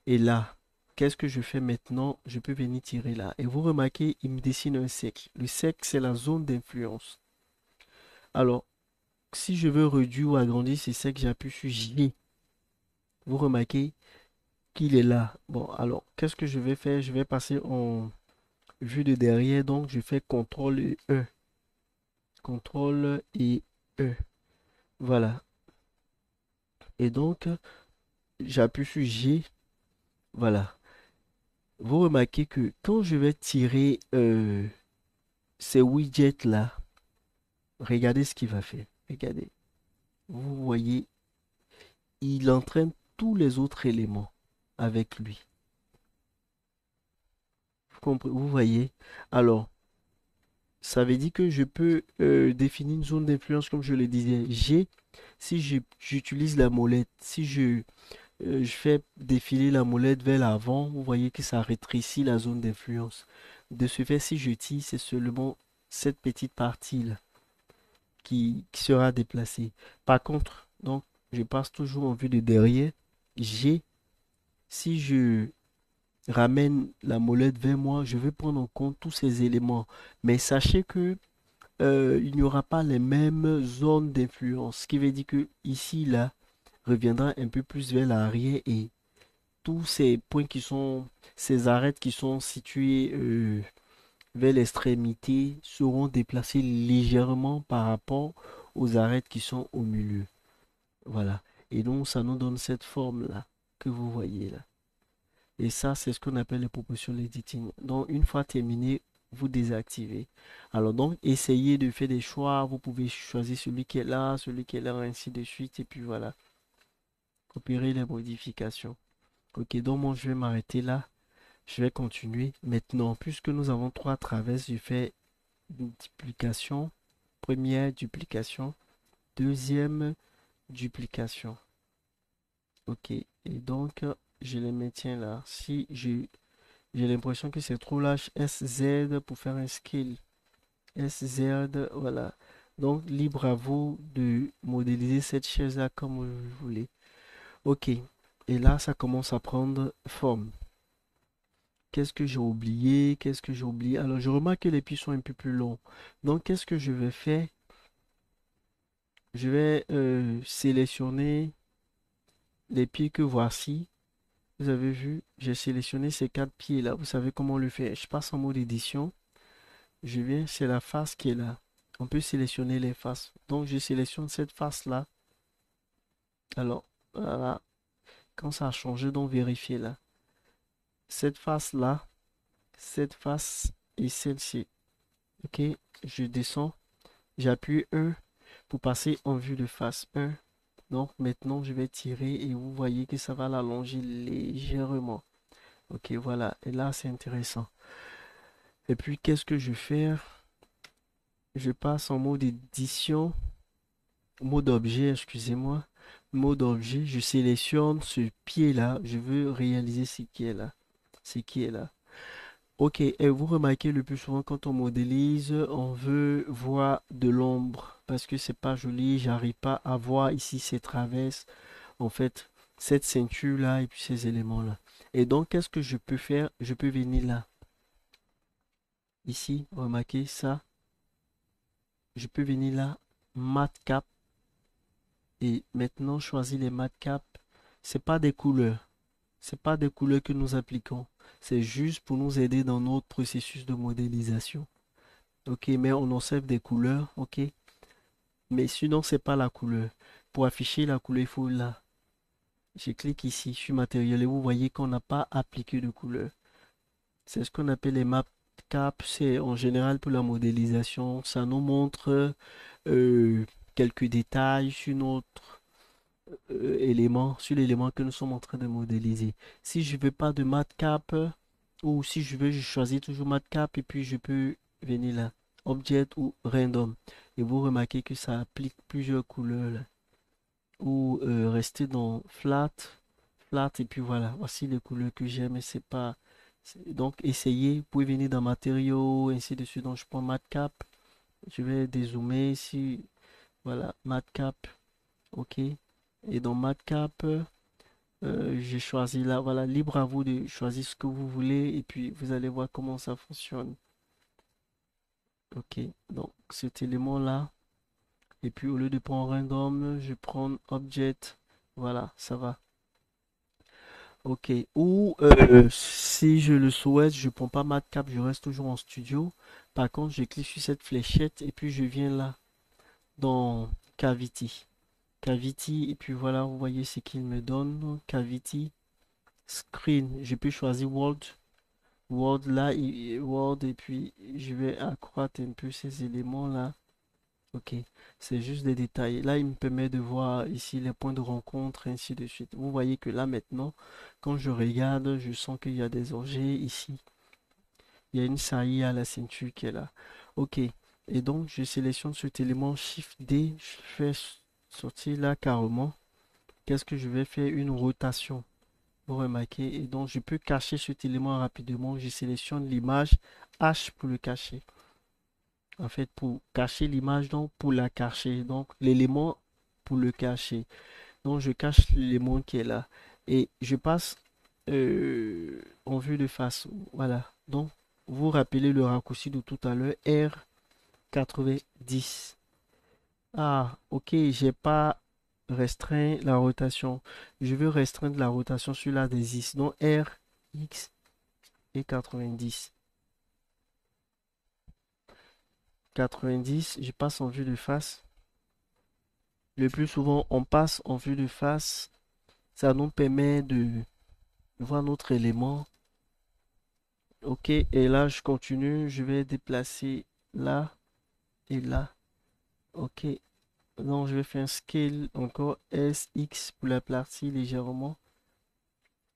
Et là, qu'est-ce que je fais maintenant? Je peux venir tirer là. Et vous remarquez, il me dessine un cercle. Le cercle, c'est la zone d'influence. Alors, si je veux réduire ou agrandir ce cercle, j'appuie sur J. Vous remarquez qu'il est là. Bon, alors, qu'est-ce que je vais faire? Je vais passer en vue de derrière. Donc, je fais CTRL et E. CTRL et E. Voilà. Et donc, j'appuie sur G. Voilà. Vous remarquez que quand je vais tirer ces widgets-là, regardez ce qu'il va faire. Regardez. Vous voyez, il entraîne tous les autres éléments avec lui. Vous voyez? Alors, ça veut dire que je peux définir une zone d'influence comme je le disais. G, si j'utilise la molette, si je fais défiler la molette vers l'avant, vous voyez que ça rétrécit la zone d'influence. De ce fait, si je tire, c'est seulement cette petite partie-là qui sera déplacée. Par contre, donc, je passe toujours en vue de derrière. G, si je ramène la molette vers moi, je vais prendre en compte tous ces éléments. Mais sachez que il n'y aura pas les mêmes zones d'influence. Ce qui veut dire que ici, là, reviendra un peu plus vers l'arrière et tous ces points qui sont, ces arêtes qui sont situées vers l'extrémité seront déplacées légèrement par rapport aux arêtes qui sont au milieu. Voilà. Et donc, ça nous donne cette forme-là que vous voyez là. Et ça, c'est ce qu'on appelle les proportions editing. Donc, une fois terminé, vous désactivez. Alors, donc, essayez de faire des choix. Vous pouvez choisir celui qui est là, celui qui est là, ainsi de suite. Et puis voilà. Opérer les modifications. Ok, donc moi, je vais m'arrêter là. Je vais continuer. Maintenant, puisque nous avons trois traverses, je fais une duplication. Première duplication. Deuxième duplication. Ok. Et donc, je les maintiens là. Si j'ai l'impression que c'est trop large, SZ pour faire un scale. SZ, voilà. Donc, libre à vous de modéliser cette chaise-là comme vous voulez. Ok. Et là, ça commence à prendre forme. Qu'est-ce que j'ai oublié? Qu'est-ce que j'ai oublié? Alors, je remarque que les pieds sont un peu plus longs. Donc, qu'est-ce que je vais faire? Je vais sélectionner les pieds que voici. Vous avez vu, j'ai sélectionné ces quatre pieds-là. Vous savez comment on le fait. Je passe en mode édition. Je viens, c'est la face qui est là. On peut sélectionner les faces. Donc, je sélectionne cette face-là. Alors, voilà. Quand ça a changé, donc vérifiez là. Cette face-là, cette face et celle-ci. OK, je descends. J'appuie 1 pour passer en vue de face 1. Donc, maintenant, je vais tirer et vous voyez que ça va l'allonger légèrement. OK, voilà. Et là, c'est intéressant. Et puis, qu'est-ce que je fais? Je passe en mode édition, mode objet, excusez-moi. Mode objet, je sélectionne ce pied-là. Je veux réaliser ce qui est là. Ce qui est là. Ok, et vous remarquez le plus souvent quand on modélise, on veut voir de l'ombre parce que c'est pas joli, j'arrive pas à voir ici ces traverses, en fait, cette ceinture-là et puis ces éléments-là. Et donc, qu'est-ce que je peux faire? Je peux venir là, ici, remarquez ça. Je peux venir là, Matte Cap, et maintenant choisir les Matte Cap. C'est pas des couleurs, c'est pas des couleurs que nous appliquons. C'est juste pour nous aider dans notre processus de modélisation. Ok, mais on observe des couleurs, ok. Mais sinon, c'est pas la couleur. Pour afficher la couleur, il faut là. Je clique ici, je suis matériel et vous voyez qu'on n'a pas appliqué de couleur. C'est ce qu'on appelle les map cap. C'est en général pour la modélisation. Ça nous montre quelques détails sur notre élément, sur l'élément que nous sommes en train de modéliser. Si je veux pas de mat cap, ou si je veux, je choisis toujours mat cap et puis je peux venir là, object ou random. Et vous remarquez que ça applique plusieurs couleurs là. Ou rester dans flat, flat et puis voilà, voici les couleurs que j'aime et c'est pas. Donc essayez, vous pouvez venir dans matériaux, ainsi de suite. Donc je prends mat cap, je vais dézoomer ici, voilà, mat cap, ok. Et dans mat cap, j'ai choisi là, voilà, libre à vous de choisir ce que vous voulez et puis vous allez voir comment ça fonctionne. Ok, donc cet élément-là, et puis au lieu de prendre random, je prends object, voilà, ça va. Ok, ou si je le souhaite, je prends pas Madcap, je reste toujours en studio. Par contre, je clique sur cette fléchette et puis je viens là, dans Cavity. Cavity, et puis voilà, vous voyez ce qu'il me donne. Cavity. Screen, je peux choisir World. World là, World, et puis je vais accroître un peu ces éléments là. Ok, c'est juste des détails. Là, il me permet de voir ici les points de rencontre, ainsi de suite. Vous voyez que là maintenant, quand je regarde, je sens qu'il y a des objets ici. Il y a une saillie à la ceinture qui est là. Ok, et donc je sélectionne cet élément Shift D, je fais sortir là carrément. Qu'est-ce que je vais faire? Une rotation. Vous remarquez, et donc je peux cacher cet élément rapidement. Je sélectionne l'image H pour le cacher. En fait, pour cacher l'image, donc pour la cacher. Donc l'élément pour le cacher. Donc je cache l'élément qui est là. Et je passe en vue de face. Voilà. Donc vous rappelez le raccourci de tout à l'heure, R90. Ah, ok, j'ai pas restreint la rotation. Je veux restreindre la rotation sur la des X. Donc R, X et 90. 90, je passe en vue de face. Le plus souvent, on passe en vue de face. Ça nous permet de voir notre élément. Ok, et là, je continue. Je vais déplacer là et là. Ok, donc je vais faire un scale encore SX pour la partie légèrement.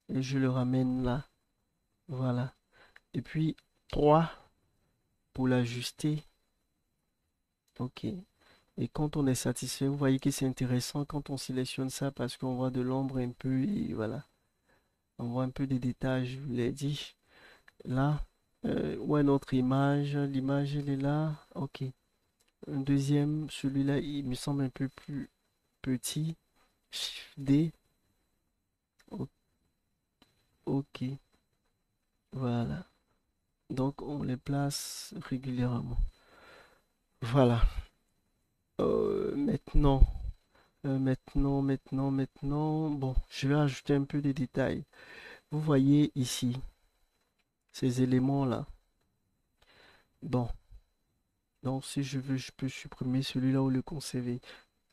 Et je le ramène là. Voilà. Et puis 3 pour l'ajuster. Ok. Et quand on est satisfait, vous voyez que c'est intéressant quand on sélectionne ça parce qu'on voit de l'ombre un peu et voilà. On voit un peu des détails, je vous l'ai dit. Là, où est notre image? L'image, elle est là. Ok. Un deuxième, celui-là, il me semble un peu plus petit. Shift D. O- Ok. Voilà. Donc, on les place régulièrement. Voilà. Maintenant, maintenant. Bon, je vais ajouter un peu de détails. Vous voyez ici, ces éléments-là. Bon, donc si je veux, je peux supprimer celui-là ou le conserver.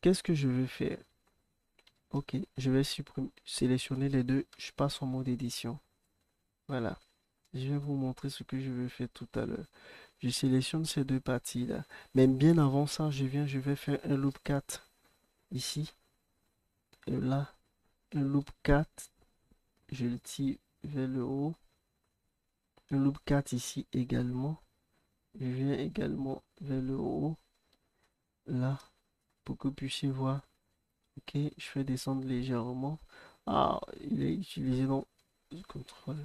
Qu'est-ce que je veux faire? Ok, je vais supprimer, sélectionner les deux. Je passe en mode édition. Voilà. Je vais vous montrer ce que je veux faire tout à l'heure. Je sélectionne ces deux parties-là. Mais bien avant ça, je vais faire un loop 4 ici. Et là, un loop 4. Je le tire vers le haut. Un loop 4 ici également. Je viens également vers le haut. Là, pour que vous puissiez voir. Ok, je fais descendre légèrement. Ah, il est utilisé dans le contrôle.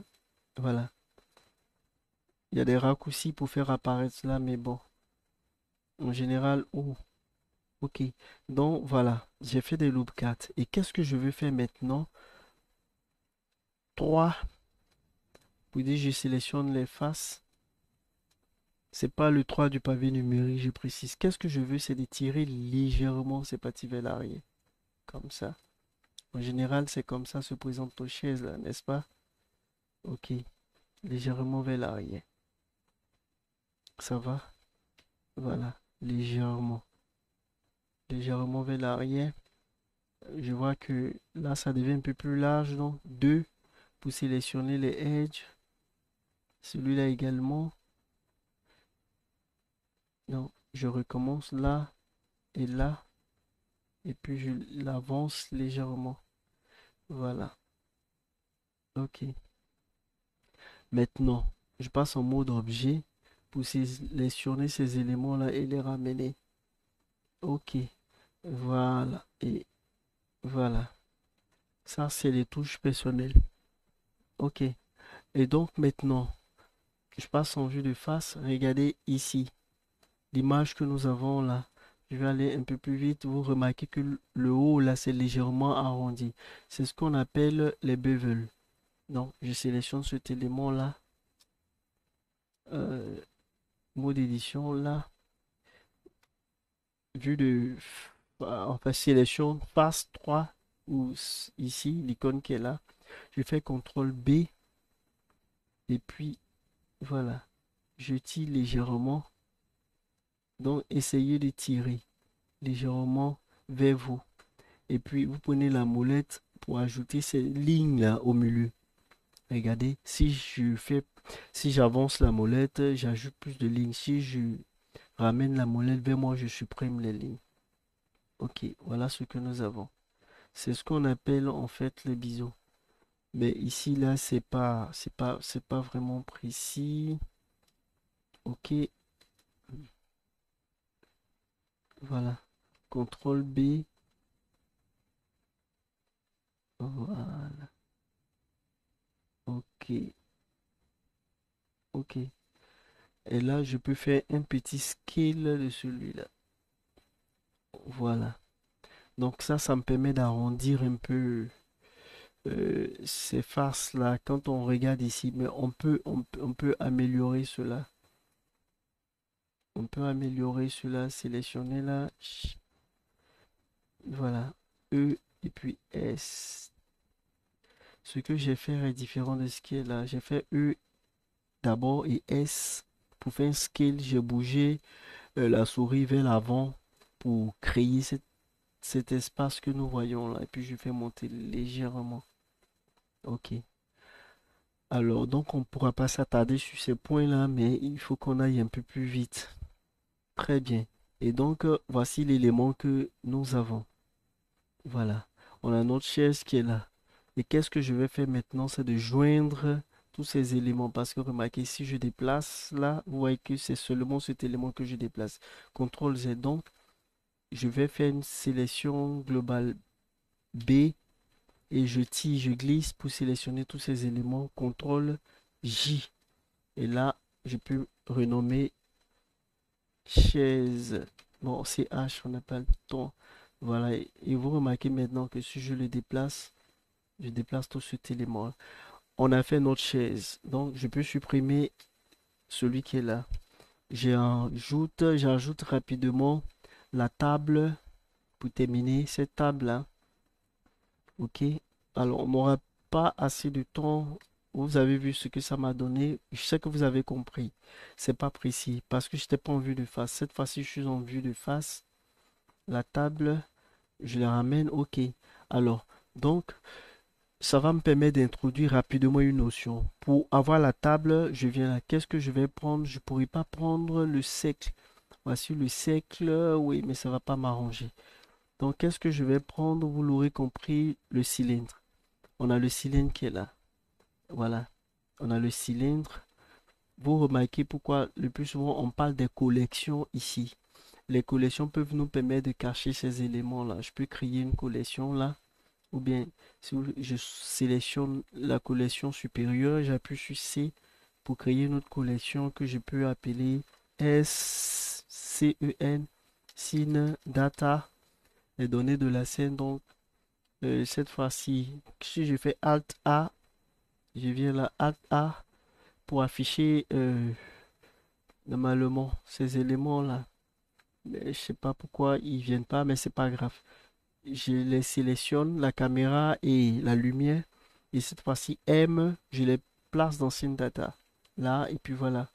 Voilà. Il y a des raccourcis pour faire apparaître cela, mais bon. En général, oh, ok. Donc voilà, j'ai fait des loop 4. Et qu'est-ce que je veux faire maintenant? 3. Vous dites, je sélectionne les faces. C'est pas le 3 du pavé numérique, je précise. Qu'est-ce que je veux, c'est de tirer légèrement ces parties vers l'arrière. Comme ça. En général, c'est comme ça se présentent nos chaises, là, n'est-ce pas? Ok. Légèrement vers l'arrière. Ça va? Voilà. Légèrement. Légèrement vers l'arrière. Je vois que là, ça devient un peu plus large. Donc, 2 pour sélectionner les edges. Celui-là également. Donc, je recommence là et là. Et puis, je l'avance légèrement. Voilà. Ok. Maintenant, je passe en mode objet pour sélectionner ces éléments-là et les ramener. Ok. Voilà. Et voilà. Ça, c'est les touches personnelles. Ok. Et donc, maintenant, je passe en vue de face. Regardez ici. L'image que nous avons là. Je vais aller un peu plus vite. Vous remarquez que le haut, là, c'est légèrement arrondi. C'est ce qu'on appelle les bevels. Donc, je sélectionne cet élément-là. Euh, Mode édition, là. Vue de... Enfin, sélection face 3 ou ici, l'icône qui est là. Je fais CTRL B. Et puis, voilà. Je tire légèrement. Donc, essayez de tirer légèrement vers vous. Et puis, vous prenez la molette pour ajouter ces lignes-là au milieu. Regardez, si j'avance la molette, j'ajoute plus de lignes. Si je ramène la molette vers moi, je supprime les lignes. Ok, voilà ce que nous avons. C'est ce qu'on appelle en fait les biseaux. Mais ici, là, c'est pas vraiment précis. Ok, voilà. CTRL B. Voilà. Ok, ok. Et là, je peux faire un petit scale de celui-là. Voilà. Donc ça me permet d'arrondir un peu ces faces-là. Quand on regarde ici, mais on peut améliorer cela. On peut améliorer cela, sélectionner là. Voilà. E et puis S. Ce que j'ai fait est différent de ce qui est là. J'ai fait E d'abord et S. Pour faire un scale, j'ai bougé la souris vers l'avant pour créer cet espace que nous voyons là. Et puis je fais monter légèrement. Ok. Alors, donc on ne pourra pas s'attarder sur ces points-là, mais il faut qu'on aille un peu plus vite. Très bien. Et donc, voici l'élément que nous avons. Voilà. On a notre chaise qui est là. Et qu'est-ce que je vais faire maintenant? C'est de joindre tous ces éléments. Parce que remarquez, si je déplace là, vous voyez que c'est seulement cet élément que je déplace. CTRL Z. Donc, je vais faire une sélection globale B et je tire, je glisse pour sélectionner tous ces éléments. CTRL J. Et là, je peux renommer chaise. Bon, c'est H, on n'a pas le temps. Voilà. Et vous remarquez maintenant que si je le déplace, je déplace tout cet élément. On a fait notre chaise. Donc, je peux supprimer celui qui est là. J'ajoute rapidement la table, pour terminer cette table-là. Ok, alors on n'aura pas assez de temps. Vous avez vu ce que ça m'a donné. Je sais que vous avez compris. C'est pas précis parce que je n'étais pas en vue de face. Cette fois-ci, je suis en vue de face. La table, je la ramène. Ok. Alors, donc, ça va me permettre d'introduire rapidement une notion. Pour avoir la table, je viens là. Qu'est-ce que je vais prendre? Je pourrais pas prendre le cercle. Voici le cercle. Oui, mais ça va pas m'arranger. Donc, qu'est-ce que je vais prendre? Vous l'aurez compris, le cylindre. On a le cylindre qui est là. Voilà. On a le cylindre. Vous remarquez pourquoi le plus souvent on parle des collections ici. Les collections peuvent nous permettre de cacher ces éléments-là. Je peux créer une collection là. Ou bien, si je sélectionne la collection supérieure, j'appuie sur C pour créer une autre collection que je peux appeler SCEN, Scene Data, les données de la scène. Donc, cette fois-ci, si je fais Alt A, je viens là, Alt A, pour afficher normalement ces éléments-là. Mais je sais pas pourquoi ils viennent pas, mais c'est pas grave. Je les sélectionne, la caméra et la lumière. Et cette fois-ci, M, je les place dans Scene Data. Là, et puis voilà.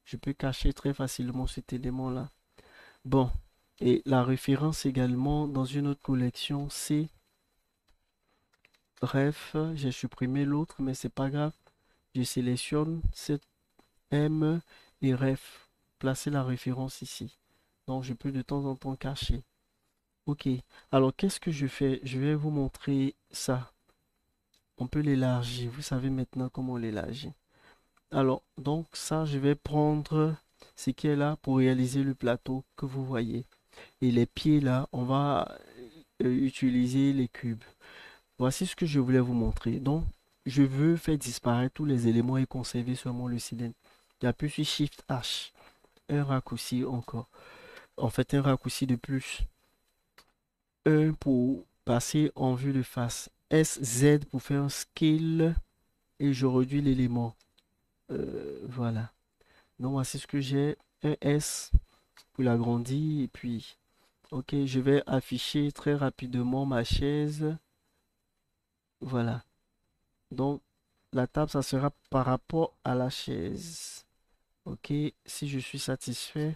Je peux cacher très facilement cet élément-là. Bon. Et la référence également dans une autre collection, c'est ref. J'ai supprimé l'autre, mais c'est pas grave. Je sélectionne cette M et ref. Placer la référence ici. Donc, je peux de temps en temps cacher. Ok. Alors, qu'est-ce que je fais? Je vais vous montrer ça. On peut l'élargir. Vous savez maintenant comment l'élargir. Alors, donc ça, je vais prendre ce qui est là pour réaliser le plateau que vous voyez. Et les pieds là, on va utiliser les cubes. Voici ce que je voulais vous montrer. Donc, je veux faire disparaître tous les éléments et conserver seulement le cylindre. J'appuie sur Shift H. Un raccourci encore. En fait, un raccourci de plus. Un pour passer en vue de face. SZ pour faire un scale et je réduis l'élément. Voilà. Donc voici ce que j'ai. Un S pour l'agrandir. Et puis, ok, je vais afficher très rapidement ma chaise. Voilà. Donc, la table, ça sera par rapport à la chaise. Ok, si je suis satisfait,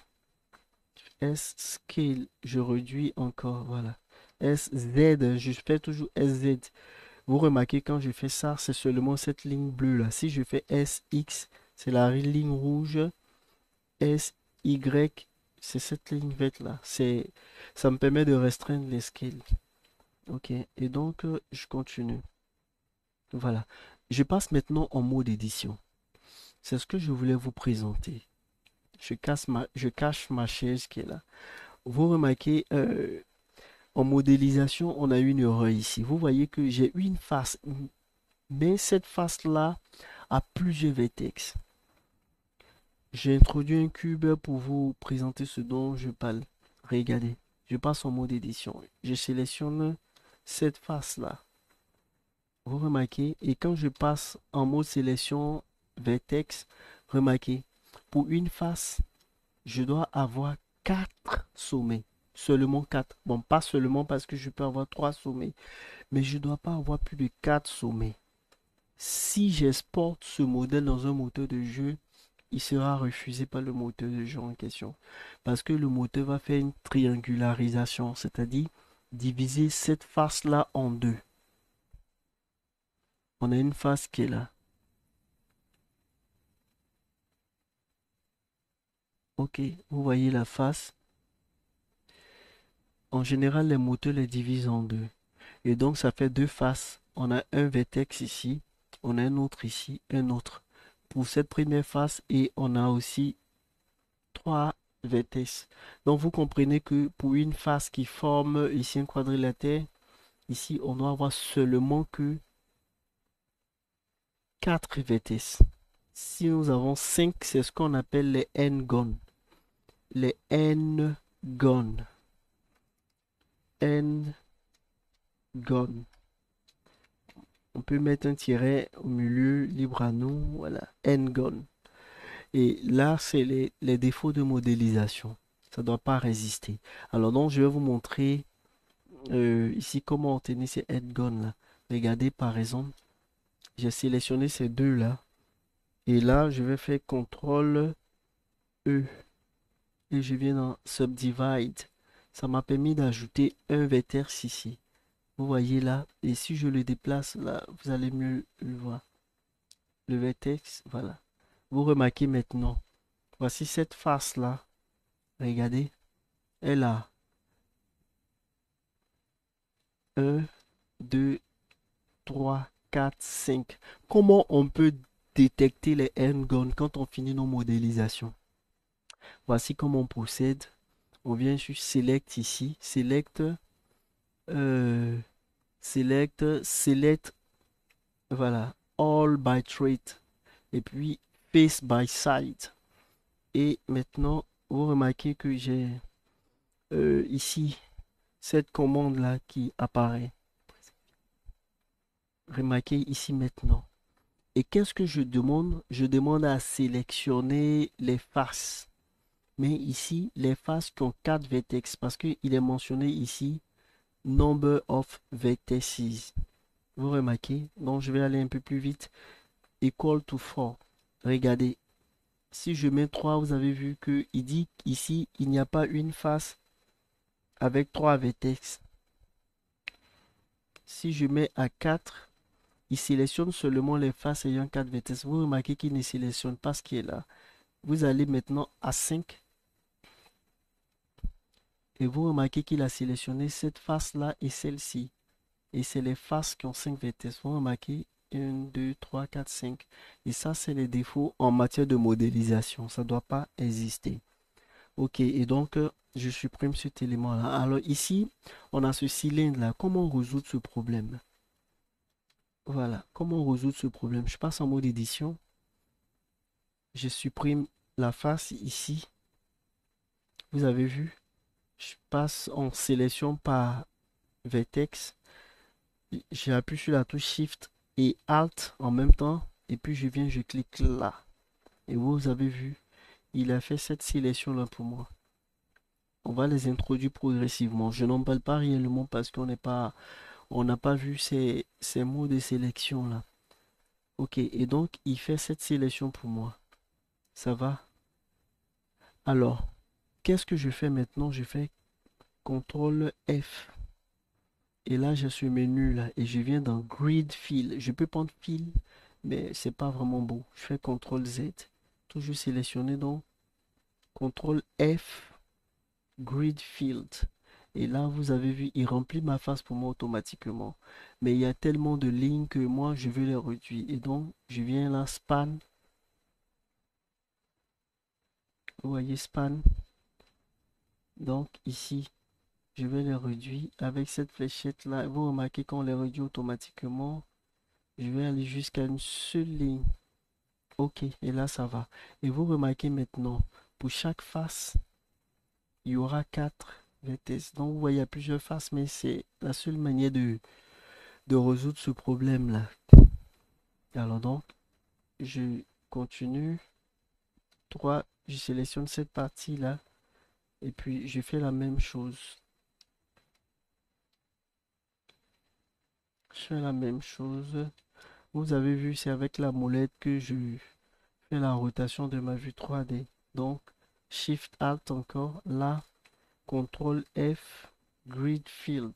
S scale, je réduis encore. Voilà. SZ, je fais toujours SZ. Vous remarquez quand je fais ça, c'est seulement cette ligne bleue là. Si je fais SX, c'est la ligne rouge. SY, c'est cette ligne verte là. Ça me permet de restreindre les scales. Ok. Et donc, je continue. Voilà. Je passe maintenant en mode édition. C'est ce que je voulais vous présenter. Je cache ma chaise qui est là. Vous remarquez, en modélisation, on a une erreur ici. Vous voyez que j'ai une face, mais cette face-là a plusieurs vertex. J'ai introduit un cube pour vous présenter ce dont je parle. Regardez, je passe en mode édition. Je sélectionne cette face-là. Vous remarquez, et quand je passe en mode sélection vertex, remarquez, pour une face, je dois avoir 4 sommets. Seulement 4. Bon, pas seulement parce que je peux avoir 3 sommets, mais je ne dois pas avoir plus de 4 sommets. Si j'exporte ce modèle dans un moteur de jeu, il sera refusé par le moteur de jeu en question. Parce que le moteur va faire une triangularisation, c'est-à-dire diviser cette face-là en deux. On a une face qui est là. Ok, vous voyez la face. En général, les moteurs les divisent en deux. Et donc, ça fait deux faces. On a un vertex ici, on a un autre ici, un autre. Pour cette première face, et on a aussi trois vertex. Donc, vous comprenez que pour une face qui forme ici un quadrilatère, ici, on doit avoir seulement que 4 vertex. Si nous avons 5, c'est ce qu'on appelle les n-gones. Les n-gones. N-gones. On peut mettre un tiret au milieu, libre à nous. Voilà, n-gone. Et là, c'est les défauts de modélisation. Ça doit pas résister. Alors donc, je vais vous montrer ici comment obtenir ces headguns là. Regardez par exemple, j'ai sélectionné ces deux là. Et là, je vais faire CTRL E. Et je viens dans Subdivide. Ça m'a permis d'ajouter un vertex ici. Vous voyez là. Et si je le déplace là, vous allez mieux le voir. Le vertex, voilà. Vous remarquez maintenant. Voici cette face là. Regardez. Elle a un, 2, 3, 4, 5. Comment on peut détecter les handguns quand on finit nos modélisations? Voici comment on procède. On vient sur Select ici. Euh, Select, voilà, All by Trait. Et puis Face by Side. Et maintenant, vous remarquez que j'ai ici cette commande-là qui apparaît. Remarquez ici maintenant. Et qu'est-ce que je demande? Je demande à sélectionner les faces. Mais ici, les faces qui ont 4 vertex, parce qu'il est mentionné ici, number of vertices. Vous remarquez? Donc, je vais aller un peu plus vite. Equal to 4. Regardez. Si je mets 3, vous avez vu qu'il dit ici, il n'y a pas une face avec 3 vertex. Si je mets à 4, il sélectionne seulement les faces ayant 4 vertex. Vous remarquez qu'il ne sélectionne pas ce qui est là. Vous allez maintenant à 5 et vous remarquez qu'il a sélectionné cette face-là et celle-ci. Et c'est les faces qui ont 5 vertex. Vous remarquez 1, 2, 3, 4, 5. Et ça, c'est les défauts en matière de modélisation. Ça ne doit pas exister. Ok, et donc, je supprime cet élément-là. Alors ici, on a ce cylindre-là. Comment résoudre ce problème? Voilà, comment résoudre ce problème? Je passe en mode édition. Je supprime la face ici. Vous avez vu? Je passe en sélection par vertex. J'appuie sur la touche Shift et Alt en même temps. Et puis je viens, je clique là. Et vous avez vu, il a fait cette sélection-là pour moi. On va les introduire progressivement. Je n'en parle pas réellement parce on n'a pas vu ces mots de sélection là. Ok, et donc il fait cette sélection pour moi. Ça va? Alors, qu'est-ce que je fais maintenant? Je fais CTRL F. Et là, j'ai ce menu là et je viens dans Grid Fill. Je peux prendre Fill, mais c'est pas vraiment beau. Je fais CTRL Z. Toujours sélectionné donc CTRL F, Grid Field. Et là, vous avez vu, il remplit ma face pour moi automatiquement. Mais il y a tellement de lignes que moi, je veux les réduire. Et donc, je viens là, Span. Vous voyez, Span. Donc, ici, je vais les réduire avec cette fléchette là. Vous remarquez qu'on les réduit automatiquement. Je vais aller jusqu'à une seule ligne. Ok, et là ça va. Et vous remarquez maintenant, pour chaque face, il y aura 4 vertices. Donc vous voyez, il y a plusieurs faces, mais c'est la seule manière de résoudre ce problème-là. Alors donc, je continue. 3, je sélectionne cette partie-là. Et puis je fais la même chose. Je fais la même chose. Vous avez vu, c'est avec la molette que je fais la rotation de ma vue 3D. Donc, Shift Alt encore. Là, CTRL F, Grid Field.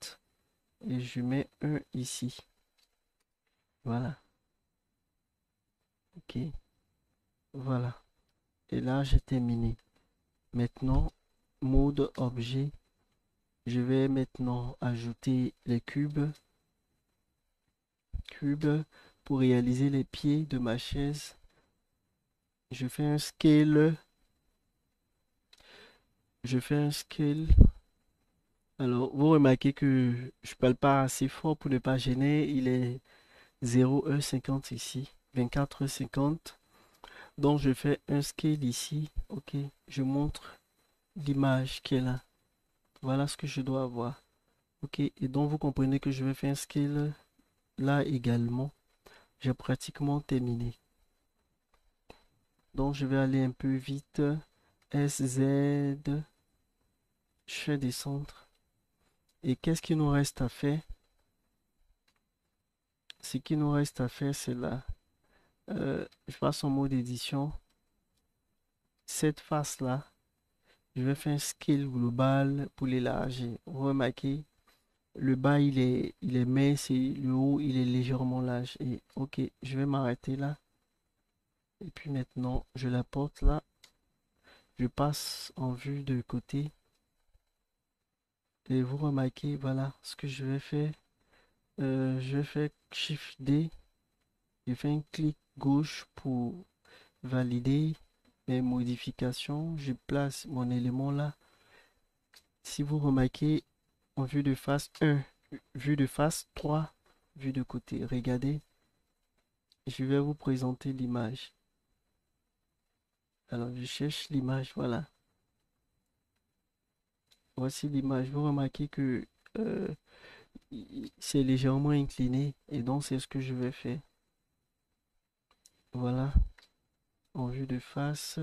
Et je mets un ici. Voilà. Ok. Voilà. Et là, j'ai terminé. Maintenant, mode objet. Je vais maintenant ajouter les cubes. Cubes pour réaliser les pieds de ma chaise. Je fais un scale. Je fais un scale. Alors, vous remarquez que je parle pas assez fort pour ne pas gêner. Il est 0,50 ici. 24,50. Donc, je fais un scale ici. Ok. Je montre l'image qui est là. Voilà ce que je dois avoir. Ok. Et donc, vous comprenez que je vais faire un scale là également. J'ai pratiquement terminé. Donc, je vais aller un peu vite. SZ. Je fais descendre. Et qu'est-ce qu'il nous reste à faire? Ce qu'il nous reste à faire, c'est là. Je passe en mode édition. Cette face-là, je vais faire un scale global pour l'élargir. Vous remarquez, le bas, il est mince et le haut, il est légèrement large. Et ok, je vais m'arrêter là. Et puis maintenant, je la porte là. Je passe en vue de côté. Et vous remarquez, voilà ce que je vais faire. Je vais faire Shift D. Je fais un clic gauche pour valider mes modifications. Je place mon élément là. Si vous remarquez, en vue de face 1, vue de face 3, vue de côté. Regardez, je vais vous présenter l'image. Alors, je cherche l'image, voilà. Voici l'image. Vous remarquez que euh, c'est légèrement incliné et donc c'est ce que je vais faire. Voilà, en vue de face,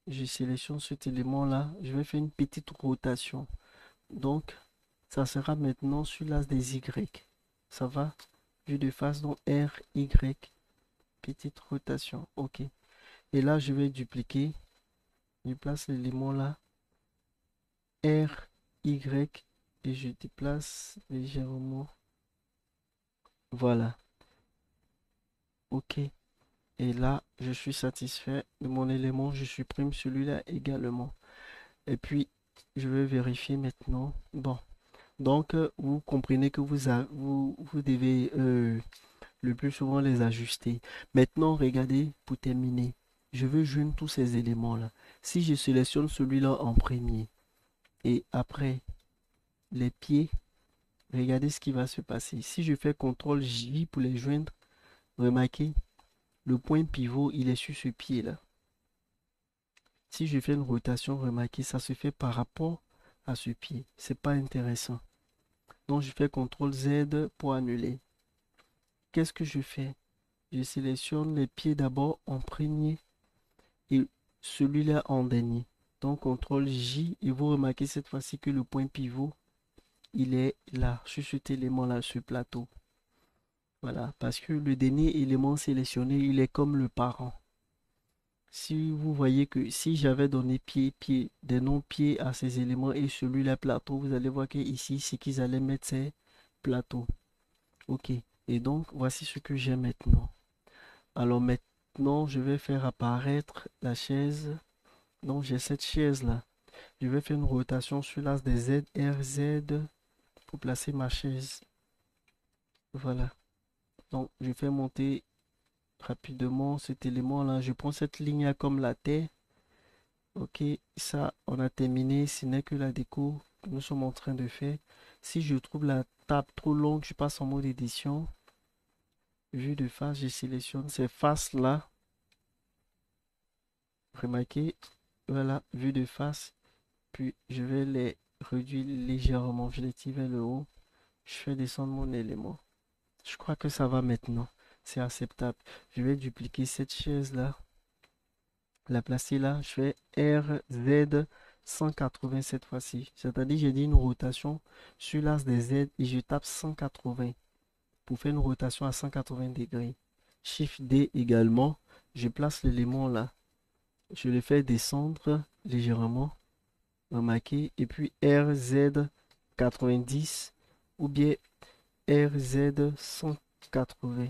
je sélectionne cet élément-là. Je vais faire une petite rotation. Donc, ça sera maintenant sur l'as des Y. Ça va? Vue de face, donc R, Y, petite rotation. OK. Et là, je vais dupliquer. Je place l'élément là. R, Y. Et je déplace légèrement. Voilà. OK. Et là, je suis satisfait de mon élément. Je supprime celui-là également. Et puis, je vais vérifier maintenant. Bon. Donc, vous comprenez que vous devez le plus souvent les ajuster. Maintenant, regardez, pour terminer, je veux joindre tous ces éléments-là. Si je sélectionne celui-là en premier et après les pieds, regardez ce qui va se passer. Si je fais CTRL J pour les joindre, remarquez, le point pivot, il est sur ce pied-là. Si je fais une rotation, remarquez, ça se fait par rapport à ce pied. C'est pas intéressant. Donc, je fais CTRL Z pour annuler. Qu'est-ce que je fais? Je sélectionne les pieds d'abord en premier et celui-là en dernier. Donc, CTRL J et vous remarquez cette fois-ci que le point pivot, il est là, sur cet élément-là, ce plateau. Voilà, parce que le dernier élément sélectionné, il est comme le parent. Si vous voyez que si j'avais donné pied, pied, des noms pieds à ces éléments et celui-là plateau, vous allez voir que ici, c'est qu'ils allaient mettre ces plateaux. Ok. Et donc, voici ce que j'ai maintenant. Alors maintenant, je vais faire apparaître la chaise. Donc, j'ai cette chaise-là. Je vais faire une rotation sur l'as des Z, R, Z pour placer ma chaise. Voilà. Donc, je fais monter rapidement cet élément-là. Je prends cette ligne comme la terre. Ok, ça, on a terminé. Ce n'est que la déco que nous sommes en train de faire. Si je trouve la table trop longue, je passe en mode édition. Vue de face, je sélectionne ces faces-là. Remarquez, voilà, vue de face. Puis, je vais les réduire légèrement. Je les tire vers le haut. Je fais descendre mon élément. Je crois que ça va maintenant. C'est acceptable. Je vais dupliquer cette chaise-là. La placer là. Je fais RZ 180 cette fois-ci. C'est-à-dire, j'ai dit une rotation sur l'as des Z et je tape 180 pour faire une rotation à 180 degrés. Shift D également. Je place l'élément là. Je le fais descendre légèrement. Remarquez. Et puis RZ 90 ou bien RZ 180.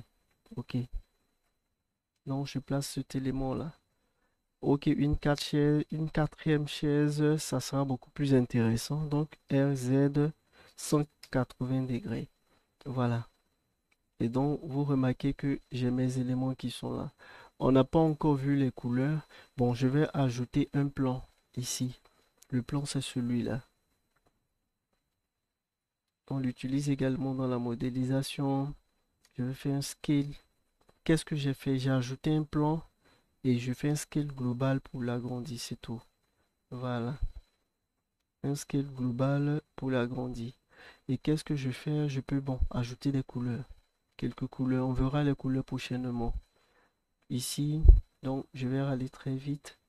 Ok. Donc, je place cet élément-là. Ok, une quatrième chaise, ça sera beaucoup plus intéressant. Donc, RZ 180 degrés. Voilà. Et donc, vous remarquez que j'ai mes éléments qui sont là. On n'a pas encore vu les couleurs. Bon, je vais ajouter un plan ici. Le plan, c'est celui-là. On l'utilise également dans la modélisation. Je vais faire un scale. Qu'est-ce que j'ai fait? J'ai ajouté un plan et je fais un scale global pour l'agrandir, c'est tout. Voilà. Un scale global pour l'agrandir. Et qu'est-ce que je fais? Je peux, bon, ajouter des couleurs. Quelques couleurs. On verra les couleurs prochainement. Ici, donc, je vais aller très vite.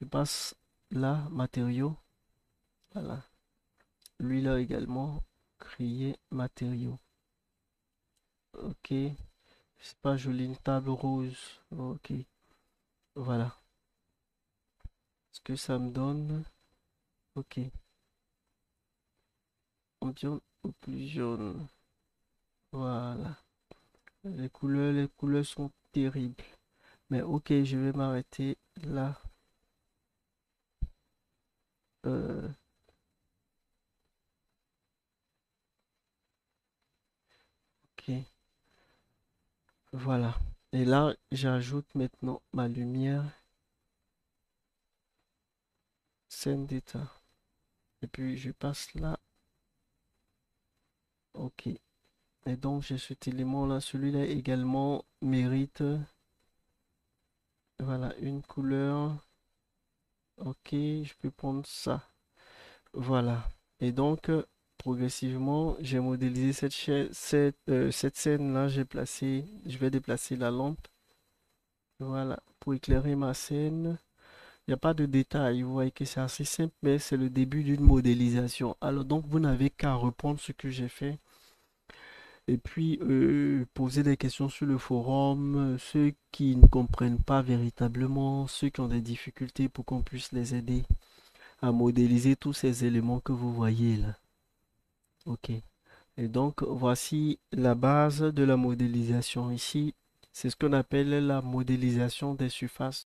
Je passe là, matériaux. Voilà. Lui-là également, créer matériaux. Ok, c'est pas joli, une table rose. Ok, voilà. Ce que ça me donne. Ok, ambiance au plus jaune. Voilà. Les couleurs sont terribles. Mais ok, je vais m'arrêter là. Euh, ok, voilà. Et là, j'ajoute maintenant ma lumière, scène d'état. Et puis, je passe là. Ok. Et donc, j'ai cet élément-là. Celui-là également mérite, voilà, une couleur. Ok, je peux prendre ça. Voilà. Et donc, progressivement, j'ai modélisé cette scène-là. Je vais déplacer la lampe. Voilà, pour éclairer ma scène. Il n'y a pas de détails. Vous voyez que c'est assez simple, mais c'est le début d'une modélisation. Alors, donc, vous n'avez qu'à reprendre ce que j'ai fait et puis poser des questions sur le forum. Ceux qui ne comprennent pas véritablement, ceux qui ont des difficultés pour qu'on puisse les aider à modéliser tous ces éléments que vous voyez là. OK. Et donc, voici la base de la modélisation. Ici, c'est ce qu'on appelle la modélisation des surfaces.